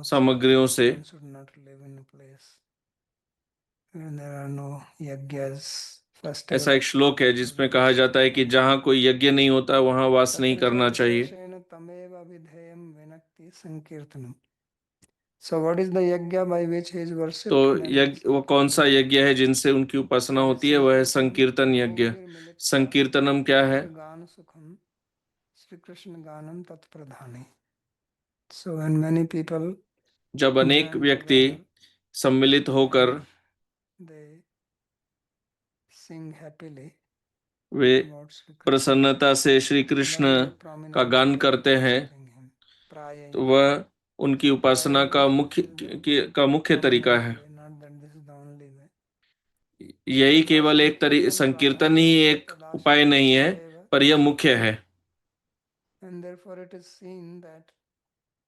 सामग्रियों से। ऐसा एक श्लोक है जिसमें कहा जाता है कि जहाँ कोई यज्ञ नहीं होता वहाँ वास नहीं करना चाहिए। So what is the yajna by which he is worshipped? तो यज्ञ, वो कौन सा यज्ञ है जिनसे उनकी उपासना होती है? वह है संकीर्तन यज्ञ। संकीर्तनम क्या है? गान सुखम Shri Krishna गानम तत्प्रधानी. So when many people जब अनेक व्यक्ति सम्मिलित होकर they sing happily, वे प्रसन्नता से श्री कृष्ण का गान करते हैं, तो वह उनकी उपासना का मुख्य तरीका है। Not that this is the only way. यही केवल संकीर्तन ही एक उपाय नहीं है, पर यह मुख्य है। And therefore it is seen that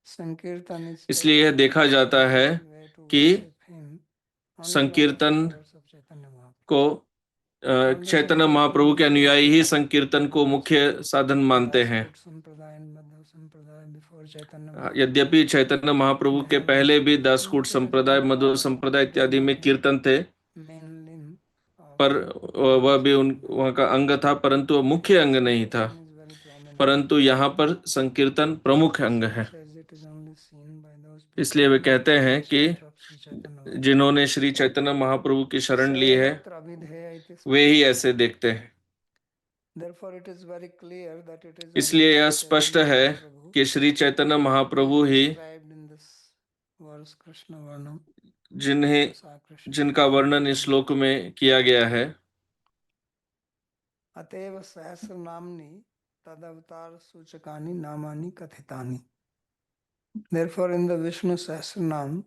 Sankirtan is इसलिए यह taken देखा जाता है as a way to कि worship him only by the संकीर्तन followers of Chaitanya Mahaprabhu. को चैतन्य महाप्रभु के अनुयायी ही संकीर्तन को मुख्य साधन मानते हैं। Dasakut Sampradaya and Madhva Sampradaya before Chaitanya Mahaprabhu. यद्यपि चैतन्य महाप्रभु के पहले भी दासकूट संप्रदाय, मधुर संप्रदाय इत्यादि में कीर्तन थे, Main limb of पर वह भी वहाँ का अंग था, परंतु वह मुख्य अंग नहीं था। Sankirtan is very prominent. परंतु यहाँ पर संकीर्तन प्रमुख अंग है। Says it is only seen by those people इसलिए वे कहते हैं कि who are Sri Chaitanya Mahaprabhu. जिन्होंने श्री चैतन्य महाप्रभु की शरण ली है, Sarvatra Abhidheya iti वे ही ऐसे देखते हैं। Therefore, it is very clear that it is इसलिए only यह Sri स्पष्ट Chaitanya है Mahaprabhu कि Shri Chaitanya Mahaprabhu who is he described in this verse Krishna Varnam Sa Krishna. जिनका वर्णन इस श्लोक में किया गया है। अतएव सहस्र नामनि तदवतार सूचकानि नामानि कथितानि. Therefore, in the Vishnu Sahasranam,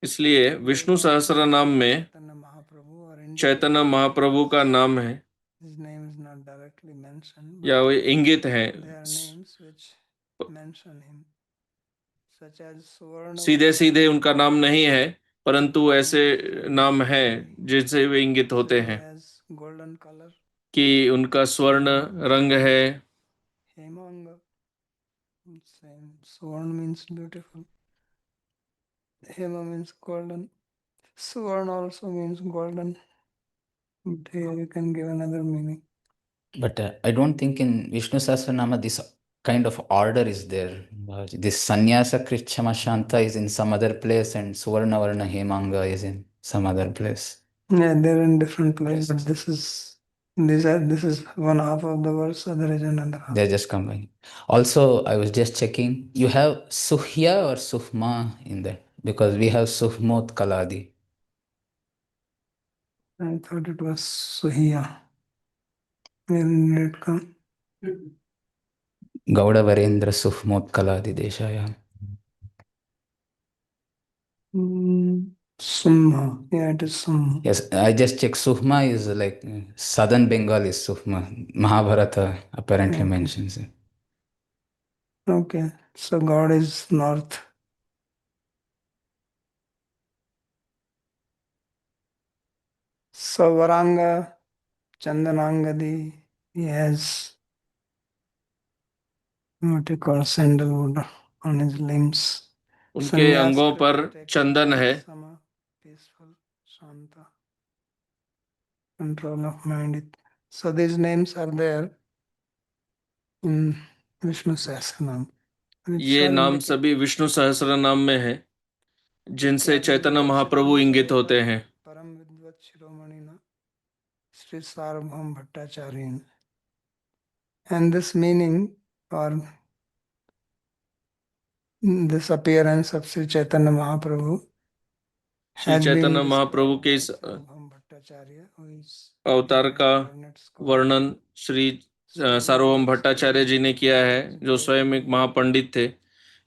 इसलिए विष्णु सहस्त्र नाम में Chaitanya Mahaprabhu or Chaitanya Mahaprabhu का नाम है, his name is not directly mentioned, या but वे इंगित है। there are names which mention him, such as Suvarna. सीधे सीधे उनका नाम नहीं है, परंतु ऐसे नाम है जिनसे वे इंगित होते हैं Has golden color. कि उनका स्वर्ण रंग है। Hemanga. Same. Suvarna means beautiful. Hema means golden. Suvarna also means golden. But here you can give another meaning. But I don't think in Vishnu Sahasranama this kind of order is there. This Sannyasa Krichama Shanta is in some other place and Suvarna Varna Hemanga is in some other place. Yeah, they're in different places. But this is one half of the verse, other is another half. They're just combining. Also, I was just checking. You have Suhya or Suhma in there because we have Suhmot Kaladi. I thought it was Suhiya. Where did it come? Gauda Varendra Suhmot Kaladi Deshaya. Summa. Yeah, it is Summa. Yes, I just checked. Suhma is like southern Bengal is Suhma. Mahabharata apparently Okay. mentions it. Okay. So God is north. So Varanga, Chandanangadi, he has what you call sandalwood on his limbs. उनके Sannyas अंगों पर Kriti taken चंदन as है। Sama, peaceful, Shanta, control of mind. So these names are there in Vishnu Sahasranam. which ये all नाम indicate सभी विष्णु सहस्त्र नाम में है, जिनसे that Chaitanya Vidvat Mahaprabhu Shiromani इंगित होते हैं। Param Vidvat Shiromani Sri Sarvabhaum Bhattacharya. And this meaning or this appearance of Sri Chaitanya Mahaprabhu Shri has been Chaitanya Mahaprabhu described के by इस Sarvabhaum Bhattacharya, who is अवतार का learned scholar. वर्णन श्री सार्वभौम भट्टाचार्य जी ने किया है, जो स्वयं एक महापंडित थे।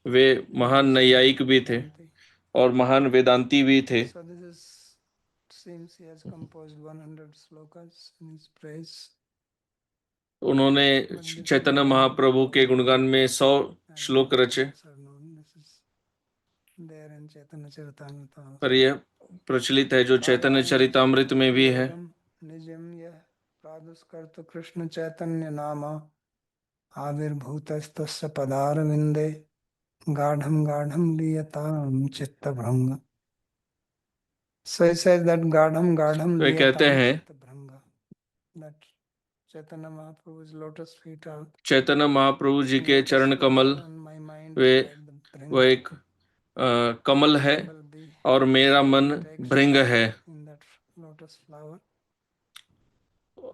वे महान नैयायिक भी थे और महान वेदांती भी थे। So this is seems he has composed 100 slokas in his praise. उन्होंने चैतन्य महाप्रभु के गुणगान में 100 श्लोक रचे, This is there in Chaitanya Charitamrita. पर यह प्रचलित है जो चैतन्य चरितामृत में भी है। निजम यह प्रादुष्कर्तु कृष्ण चैतन्य नामा आविर्भूतस्तस्य पदारविंदे गाढ़ं गाढ़ं लीयतां चित्तभ्रंग. So he says that गाढ़ं गाढ़ं वे कहते लीयतां हैं चित्तभ्रंग, that Chaitanya Mahaprabhu's lotus feet are Chaitanya Mahaprabhu ji के lotus चरण feet Kamal are on my mind way like the bhringa. वह एक कमल है Bumblebee और मेरा मन takes भृंग flight है। in that lotus flower.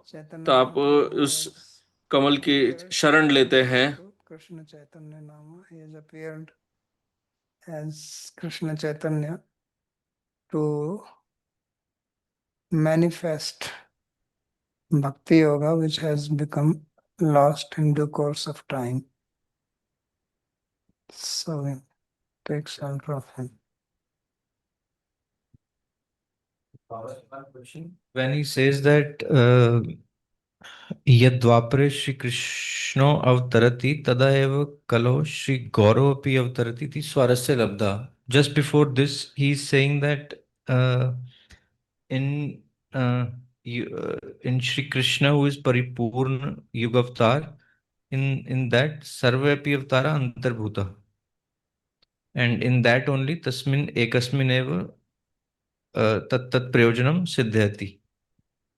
Chaitanya तो आप Mahaprabhu उस has कमल की appeared शरण लेते हैं। to Krishna Chaitanya Nama. He has appeared as Krishna Chaitanya to manifest Bhakti Yoga, which has become lost in due course of time. So take shelter of him. When he says that यद्वापरे Shri कृष्णो अवतरति तदा एव कलो श्री गौरव अपि अवतरति इति स्वारस्य लब्धा. Just before this, he is saying that in in Shri Krishna, who is Paripurna Yuga Avatar, in that Sarva api Avatara Antarbhuta. And in that only Tasmin Ekasmin eva tat tat Prayojanam Siddhyati.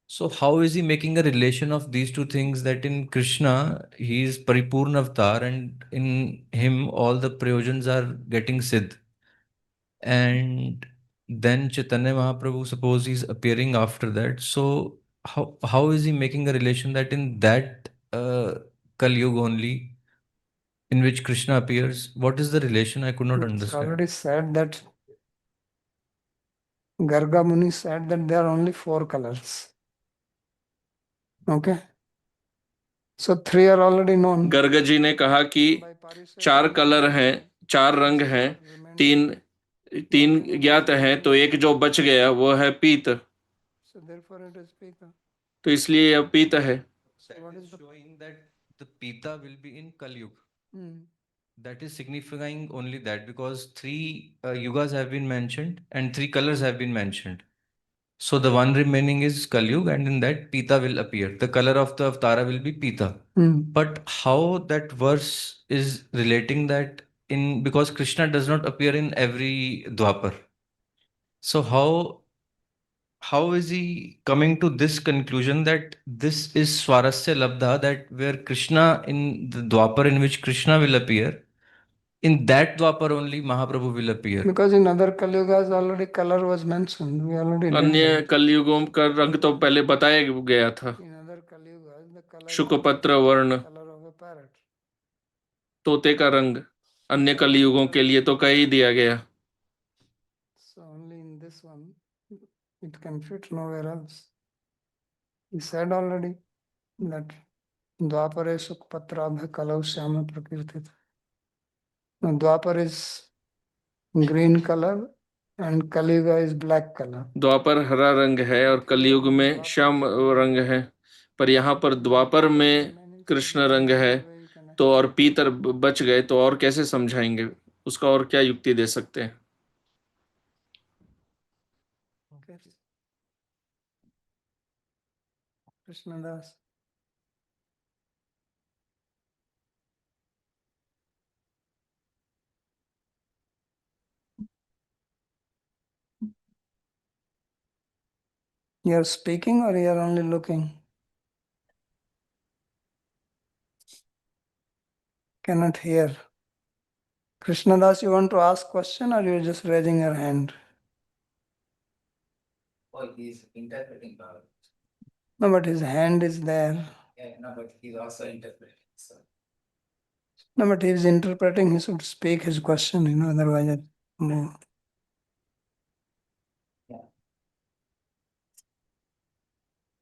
So how is he making a relation of these two things, that in Krishna he is Paripurna Avatar and in him all the Prayojans are getting Siddh. And then Chaitanya Mahaprabhu, suppose he's appearing after that. So how is he making a relation that in that Kali Yuga only, in which Krishna appears, what is the relation? I could not It's understand. already said that Garga Muni said that there are only 4 colors. Okay. So 3 are already known. Garg ji ने कहा कि By Parishas 4 colour हैं, 4 रंग हैं, 3 ज्ञात हैं, तो एक जो बच गया वो है पीत. So therefore it is Pita. तो इसलिए यह पीत है. So what is the Showing that the Pita will be in Kali Yuga. Hmm. That is signifying only that, because 3 yugas have been mentioned and 3 colors have been mentioned. So the one remaining is Kali Yuga, and in that Pita will appear. The color of the Avatara will be Pita. Hmm. But how that verse is relating that in, because Krishna does not appear in every Dwapar. So how is he coming to this conclusion that this is Swarasya Labdha, that where Krishna, in the Dwapar in which Krishna will appear, in that Dwapar only Mahaprabhu will appear? Because in other Kali Yugas already color was mentioned. We already did अन्य that. कलयुगों का रंग तो पहले बताया गया था. In other Kali Yugas, the color शुकपत्र वर्ण, is color of a parrot. तोते का रंग. अन्य कलयुगों के लिए तो कह ही दिया गया. So only in this one, it can fit nowhere else. He said already that Dwapare Sukpatrabha Kalau Syama Prakirtita. Now Dwapar is green color and Kali Yuga is black color. द्वापर हरा रंग है और कलयुग में श्याम रंग है, पर यहाँ पर द्वापर में कृष्ण रंग है, तो और पीतर बच गए, तो और कैसे समझाएंगे उसका, और क्या युक्ति दे सकते हैं. Okay. Krishnadas. You are speaking or you are only looking? Cannot hear. Krishnadas, you want to ask question or you are just raising your hand? Oh, he's interpreting Bhagavad. No, but his hand is there. Yeah, no, but he's also interpreting. So No, but he is interpreting, he should speak his question, otherwise it move.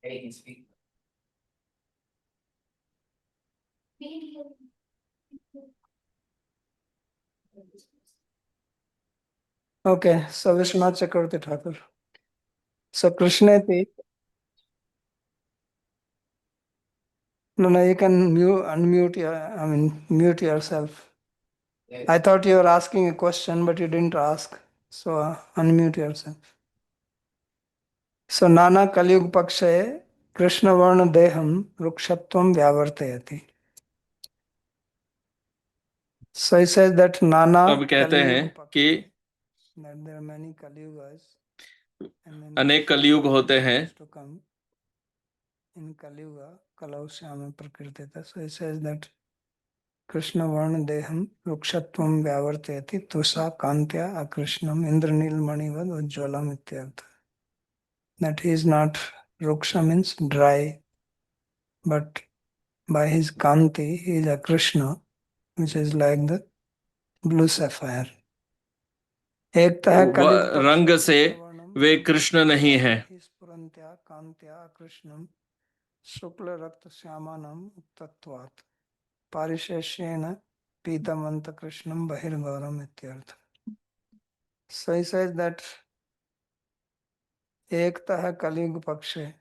hey, he can speak. Okay, so Vishwanath Chakravarti Thakur. So Krishnati. No, you can mute yourself. Yeah. I thought you were asking a question, but you didn't ask. So unmute yourself. So Nana Kaliyug Pakshaye Krishna Varna Deham Rukshatvam Vyavartayati. So he says that Nana अब कहते हैं कि that there are many Kaliyugas and then अनेक कलयुग होते हैं, to come in Kaliyuga Kalausyama Prakritita. So he says that Krishna Varna Deham Rukshatvam Vyavartayati Tusa Kantya Akrishnam Indranil Manivad Ujjwalam Ityartha. That he is not, Ruksha means dry, but by his Kanti he is a Krishna, which is like the blue sapphire. एकता है कलियुग रंग से वे कृष्ण नहीं हैं. स्फुरन्त्या कांत्या कृष्णम शुक्ल रक्त श्यामानम तत्वात् पारिशेष्येन पीतमंत कृष्णम बहिर्गौरम इत्यर्थ. So he says that ekta hai Kaliyuga pakshe.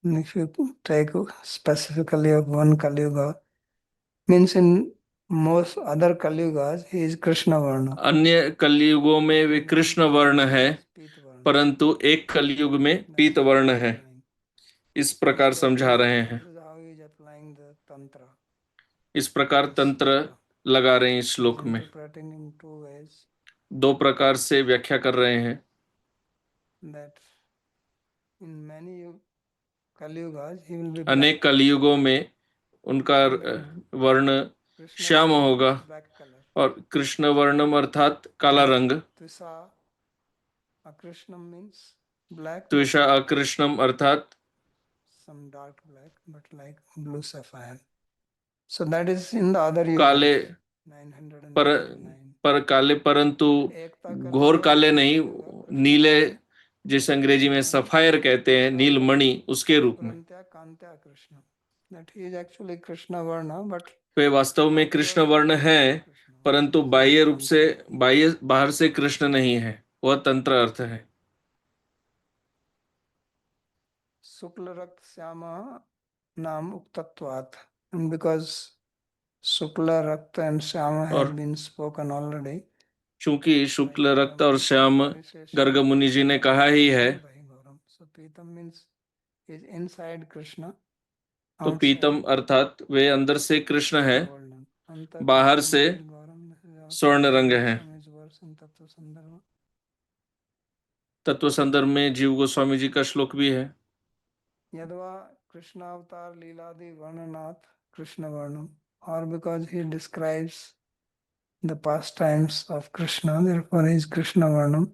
And if you take specifically of one Kaliyuga, means in most other Kaliyugas, he is Krishna Varna. अन्य कलयुगों में वे कृष्ण वर्ण है, परंतु एक कलयुग में पीत वर्ण है। इस प्रकार समझा रहे हैं। इस प्रकार तंत्र लगा रहे हैं इस श्लोक में। दो प्रकार से व्याख्या कर रहे हैं। अनेक कलयुगों में उनका वर्ण श्याम होगा और कृष्ण वर्णम अर्थात काला रंग। त्विषा अकृष्णम अर्थात some dark black, but like blue sapphire. So that is in the other काले 909. पर काले, परंतु घोर काले नहीं, नीले, जिस अंग्रेजी में सफायर कहते हैं, नीलमणि, उसके रूप में। That he is actually Krishna Varna, but वे वास्तव में कृष्ण वर्ण है, परंतु बाह्य रूप से बाहर से कृष्ण नहीं है, वह तंत्र अर्थ है। शुक्ल रक्त श्यामा नाम उक्तत्वात्, and because Shukla Rakta and Shyama has been spoken already. चूंकि शुक्ल रक्त और श्याम गर्ग मुनि जी ने कहा ही है, So Pitam means is inside Krishna. तो पीतम अर्थात वे अंदर से कृष्ण है, बाहर से स्वर्ण रंग है। तत्व संदर्भ में जीव गोस्वामी जी का श्लोक भी है। यद्वा कृष्ण अवतार लीलादि Varnanath Krishna वर्णम, or because he describes the pastimes of Krishna, therefore he is Krishna Varnam.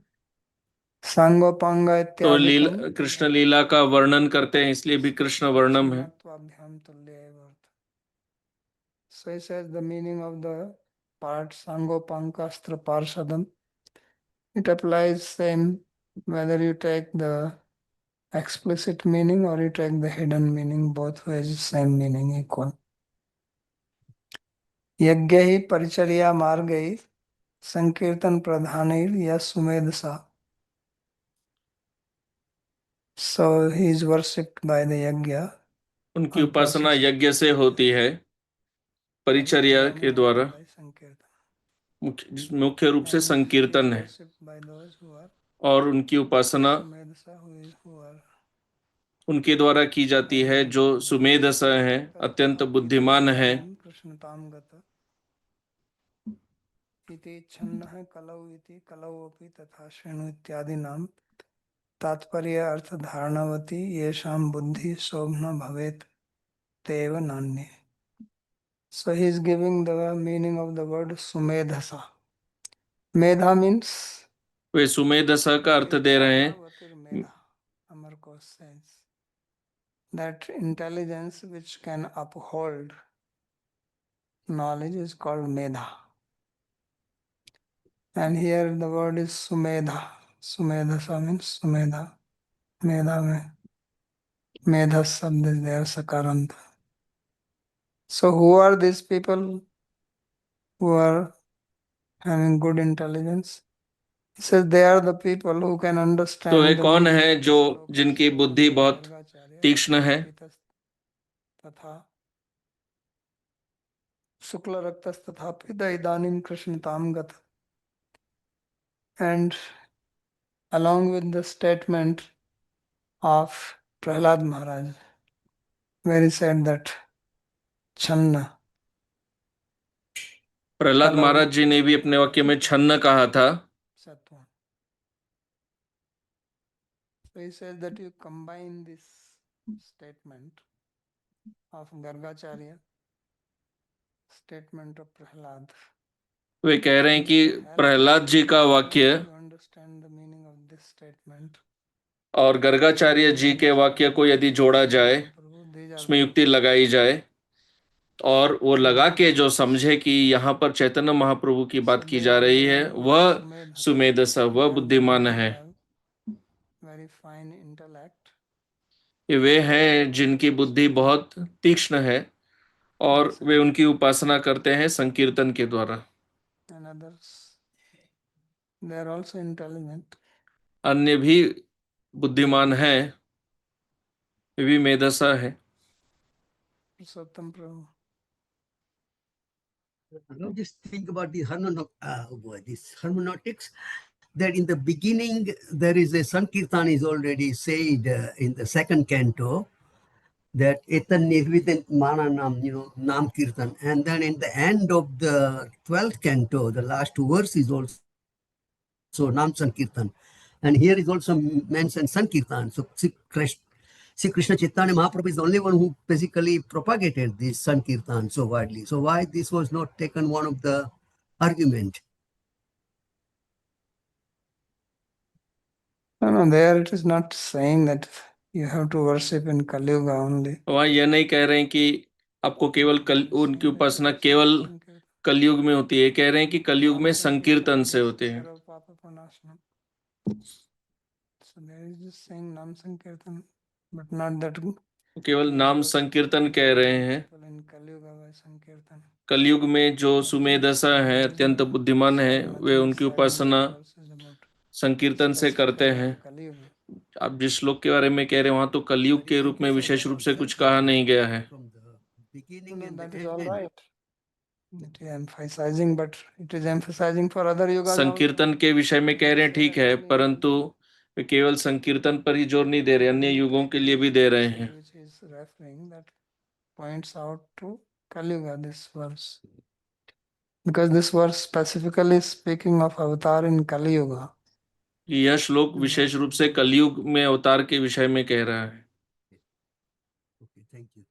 Sangopanga तो कृष्ण लीला का वर्णन करते हैं, इसलिए भी कृष्ण वर्णम है। So he says the meaning of the part Sangopankastra Parshadam. It applies same whether you take the explicit meaning or you take the hidden meaning, both ways same meaning equal. यज्ञ ही परिचर्या मार्गै संकीर्तन प्रधानैर या सुमेधसा. So he is worshipped by the yajna. उनकी उपासना यज्ञ से होती है, परिचर्या के द्वारा, मुख्य रूप से संकीर्तन है, और उनकी उपासना उनके द्वारा की जाती है जो सुमेधस हैं, अत्यंत बुद्धिमान हैं। इत्यादि नाम तात्पर्य अर्थ धारणवती येषां बुद्धि शोभना भवेत तेव नान्य. So he is giving the meaning of the word sumedhasa. Medha means वे सुमेधसा का अर्थ दे रहे हैं। Amarkos says that intelligence which can uphold knowledge is called medha. And here the word is sumedha. Sumedhasa means sumedha. Medha mein medhas shabd is there, sakaranta. So who are these people who are having good intelligence? He says they are the people who can understand. तो वे कौन है जो जिनकी बुद्धि बहुत तीक्ष्ण है? तथा शुक्ल रक्तस तथा पिता इदानीम कृष्णताम गत. And along with the statement of Prahlad Maharaj, where he said that Channa. Prahlad महाराज जी ने भी अपने वाक्य में छन्न कहा था। Sattva. So he says that you combine this statement of Gargacharya, statement of Prahlad. वे कह रहे हैं कि प्रहलाद जी का वाक्य Understand the meaning of this statement. और गर्गाचार्य जी के वाक्य को यदि जोड़ा जाए, उसमें युक्ति लगाई जाए और वो लगा के जो समझे कि यहाँ पर चैतन्य महाप्रभु की बात की जा रही है, वह सुमेधस, वह बुद्धिमान है। ये वे हैं जिनकी बुद्धि बहुत तीक्ष्ण है और वे उनकी उपासना करते हैं संकीर्तन के द्वारा। They are also intelligent. अन्य भी बुद्धिमान हैं, वे भी मेधसा है। Purushottam Prabhu. Now just think about the this hermeneutics, that in the beginning there is a Sankirtan is already said in the second canto, that etan nirvidan mananam, nam kirtan, and then in the end of the 12th canto, the last verse is also nam sankirtan, and here is also mentioned sankirtan. So Sri Krishna Chaitanya Mahaprabhu is the only one who basically propagated this sankirtan so widely. So why this was not taken one of the argument? No, there it is not saying that you have to worship in Kali Yuga only. वहाँ यह नहीं कह रहे हैं कि आपको केवल उनकी उपासना केवल कलयुग में होती है, कह रहे हैं कि कलयुग में संकीर्तन से होते हैं। So there is just saying Nam Sankirtan, but not that केवल नाम संकीर्तन कह रहे हैं। in Kali Yuga by Sankirtan. कलयुग में जो सुमेधसा है, अत्यंत बुद्धिमान है, वे उनकी उपासना संकीर्तन से करते हैं। आप जिस श्लोक के बारे में कह रहे हैं वहां तो कलयुग के रूप में विशेष रूप से कुछ कहा नहीं गया है। From the beginning and That the is all end. right. It is emphasizing, but it is emphasizing for other yugas. संकीर्तन के विषय में कह रहे हैं, ठीक है, परंतु वे केवल संकीर्तन पर ही जोर नहीं दे रहे, अन्य युगों के लिए भी दे रहे हैं। Which is referring that points out to Kali Yuga, this verse. Because this verse specifically speaking of avatar in Kali Yuga. यह श्लोक विशेष रूप से कलयुग में अवतार के विषय में कह रहा है। Okay, thank you.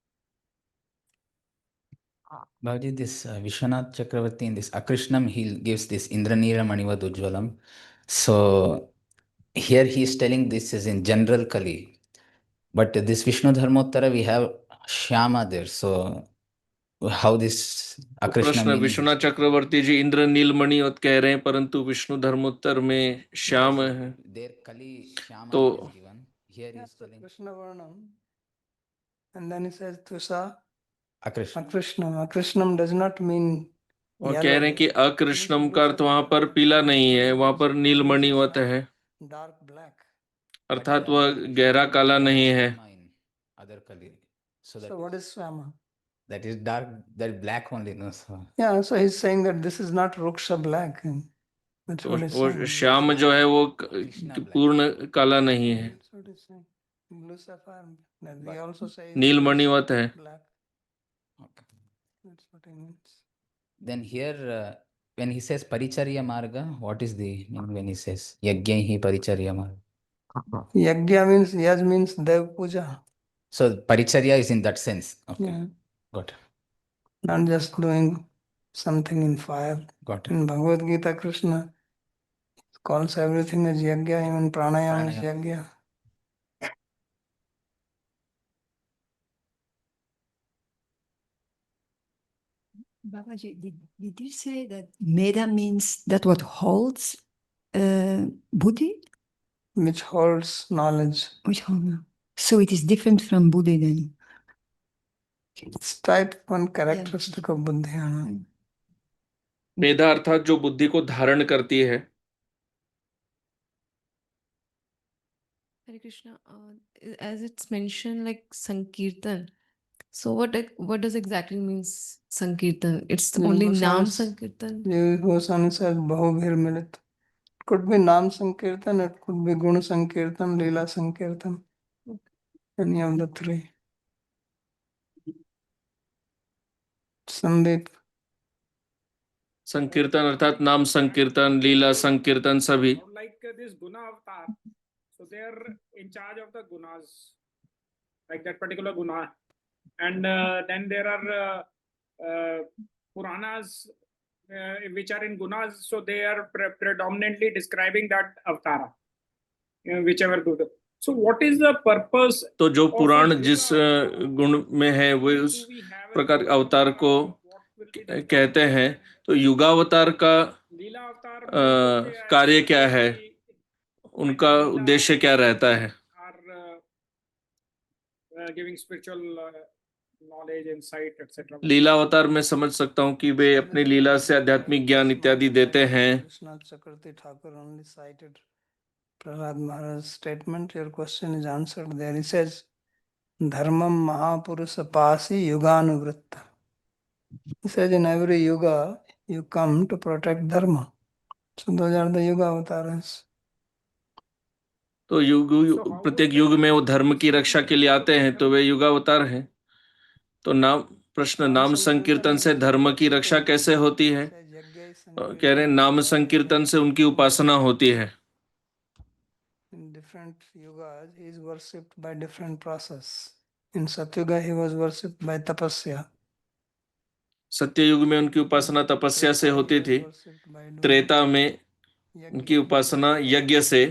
Bhavaji, this Vishwanath Chakravarti in this Akrishnam, he gives this Indranila Manivad Ujjvalam. So here he is telling this is in general Kali. But this Vishnu Dharmottara, we have Shyama there. So how this Akrishna प्रश्न meaning is- Vishwanath चक्रवर्ती जी इंद्र नीलमणि कह रहे हैं, परंतु विष्णु धर्मोत्तर में श्याम है। There Kali Shyama तो- is given. Here he is telling Krishna Varnam. And then he says Tusa Akrishna. Akrishnam. Akrishnam does not mean वह कह रहे हैं कि अकृष्णम का अर्थ वहां पर पीला नहीं है, वहां पर नीलमणिवत है, dark black. अर्थात वह गहरा काला नहीं है। Shyama in other Kali. So that, So what is Swama? that is dark, that is black only. No, so. Yeah, so he's saying that this is not Ruksha black. That's तो what he's वो saying. Shyam जो है वो पूर्ण काला नहीं है, That's what he's saying. Blue sapphire. That we also say नीलमणिवत है। black. Okay. That's what he means. Then here, when he says Paricharya Marga, what is the meaning when he says Yajnaihi Paricharya Marga? Yajna means, Yaj means Dev Puja. So Paricharya is in that sense. Okay. Yeah. Got it. Not just doing something in fire. Got it. In Bhagavad Gita, Krishna calls everything as Yajna, even pranayama is Yajna. Babaji, did you say that Meda means that what holds Buddhi? Which holds knowledge. Which hold? So it is different from Buddhi then? It's type one characteristic of Buddhi. मेधा अर्थात जो बुद्धि को धारण करती है। Hare Krishna, as it's mentioned like Sankirtan. So what does exactly means Sankirtan? It's Yeah, only Goswami Nam s- Sankirtan. Goswami says Bahubhir Milit. Could be Nam Sankirtan, it could be Guna Sankirtan, Leela Sankirtan. Any of the three. Sandeep. संकीर्तन अर्थात नाम संकीर्तन, लीला संकीर्तन सभी। Like this Guna avatar, so they are in charge of the gunas, like that particular guna, and then there are Puranas which are in gunas, so they are predominantly describing that avatara, whichever guna. So what is the purpose? तो जो पुराण जिस गुण में है वो उस प्रकार अवतार को कहते हैं, तो युगावतार का कार्य क्या है, उनका उद्देश्य क्या रहता है। Giving spiritual knowledge, insight, etc. लीला अवतार में समझ सकता हूँ कि वे अपनी लीला से आध्यात्मिक ज्ञान इत्यादि देते हैं। Krishna Chakravarti Thakur only cited Prahlad Maharaj's statement. Your question is answered there. He says, Dharmam Mahapurusha Pasi Yuganuvritta. He says, in every yuga, you come to protect Dharma. So those are the yuga avatars. तो प्रत्येक युग में वो धर्म की रक्षा के लिए आते हैं, तो वे युगावतार हैं। तो नाम संकीर्तन से धर्म की रक्षा कैसे होती है? कह रहे हैं नाम संकीर्तन से उनकी उपासना होती है। In different yugas, he is worshipped by different process. In Satyuga, he was worshipped by tapasya. सत्य युग में उनकी उपासना तपस्या से होती थी। त्रेता में उनकी उपासना यज्ञ से,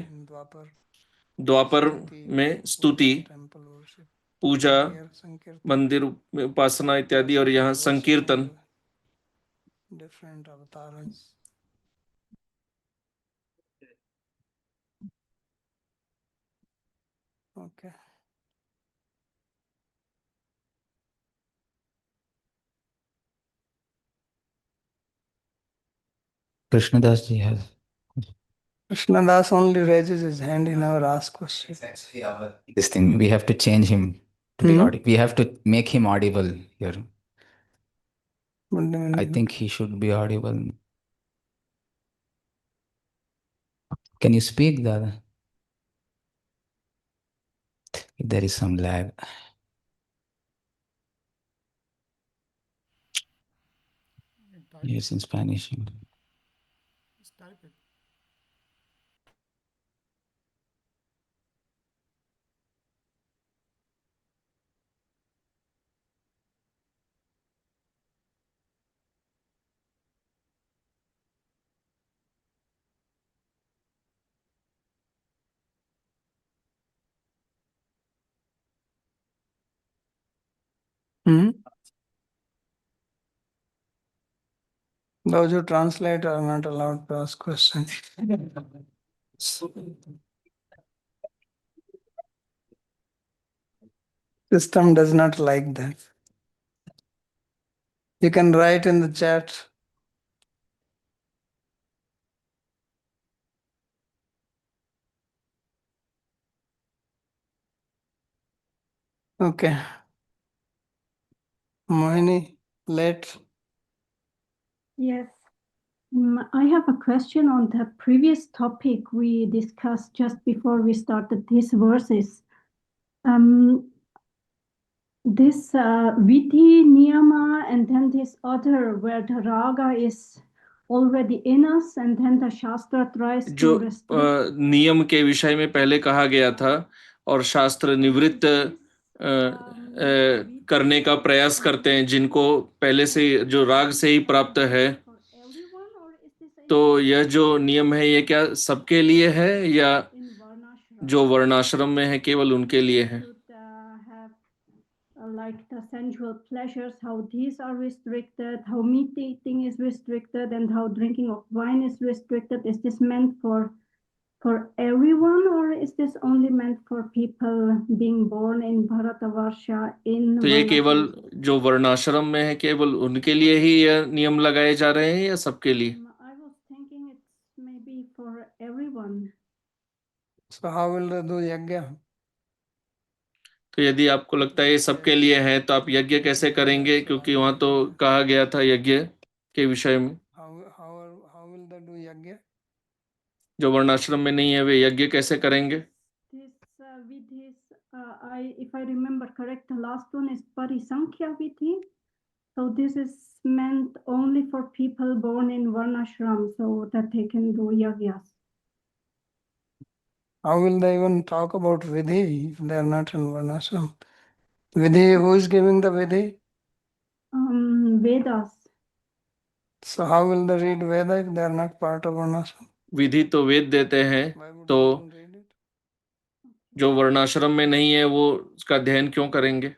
द्वापर में स्तुति, पूजा, मंदिर में उपासना इत्यादि, और यहाँ संकीर्तन। Different avatars. Okay. Krishnadas ji has. Krishnadas only raises his hand, he never asks questions. This thing, we have to change him to be audible. We have to make him audible here. What do you mean? I think he should be audible. Can you speak, Dada? There is some lag. Yes, in Spanish. Hmm? Those who translate are not allowed to ask questions. System does not like that. You can write in the chat. Okay. Mohini, late. Yes. I have a question on the previous topic we discussed just before we started these verses. This Vidhi, Niyama, and then this other where the raga is already in us and then the Shastra tries जो to restrict. नियम के विषय में पहले कहा गया था और शास्त्र निवृत्त करने का प्रयास करते हैं, जिनको पहले से जो राग से ही प्राप्त है। तो यह जो नियम है, ये क्या सबके लिए है या जो वर्णाश्रम में है केवल उनके लिए है? Like the sensual pleasures, how these are restricted, how meat eating is restricted, and how drinking of wine is restricted. Is this meant for everyone, or is this only meant for people being born in Bharatavarsha in? तो ये केवल जो वर्णाश्रम में है केवल उनके लिए ही यह नियम लगाए जा रहे हैं या सबके लिए? I was thinking it's maybe for everyone. So how will they do yajna? तो यदि आपको लगता है ये सबके लिए है, तो आप यज्ञ कैसे करेंगे? क्योंकि वहां तो कहा गया था यज्ञ के विषय में। How will they do yajna? जो वर्णाश्रम में नहीं है वे यज्ञ कैसे करेंगे? If I remember correct, the last one is Parisankhya Vidhi. So this is meant only for people born in Varnashram so that they can do yajnas. How will they even talk about Vidhi if they are not in Varnashram? Vidhi, who is giving the Vidhi? Vedas. So how will they read Veda if they are not part of Varnashram? विधि तो वेद देते हैं, तो जो वर्णाश्रम में नहीं है वो उसका अध्ययन क्यों करेंगे?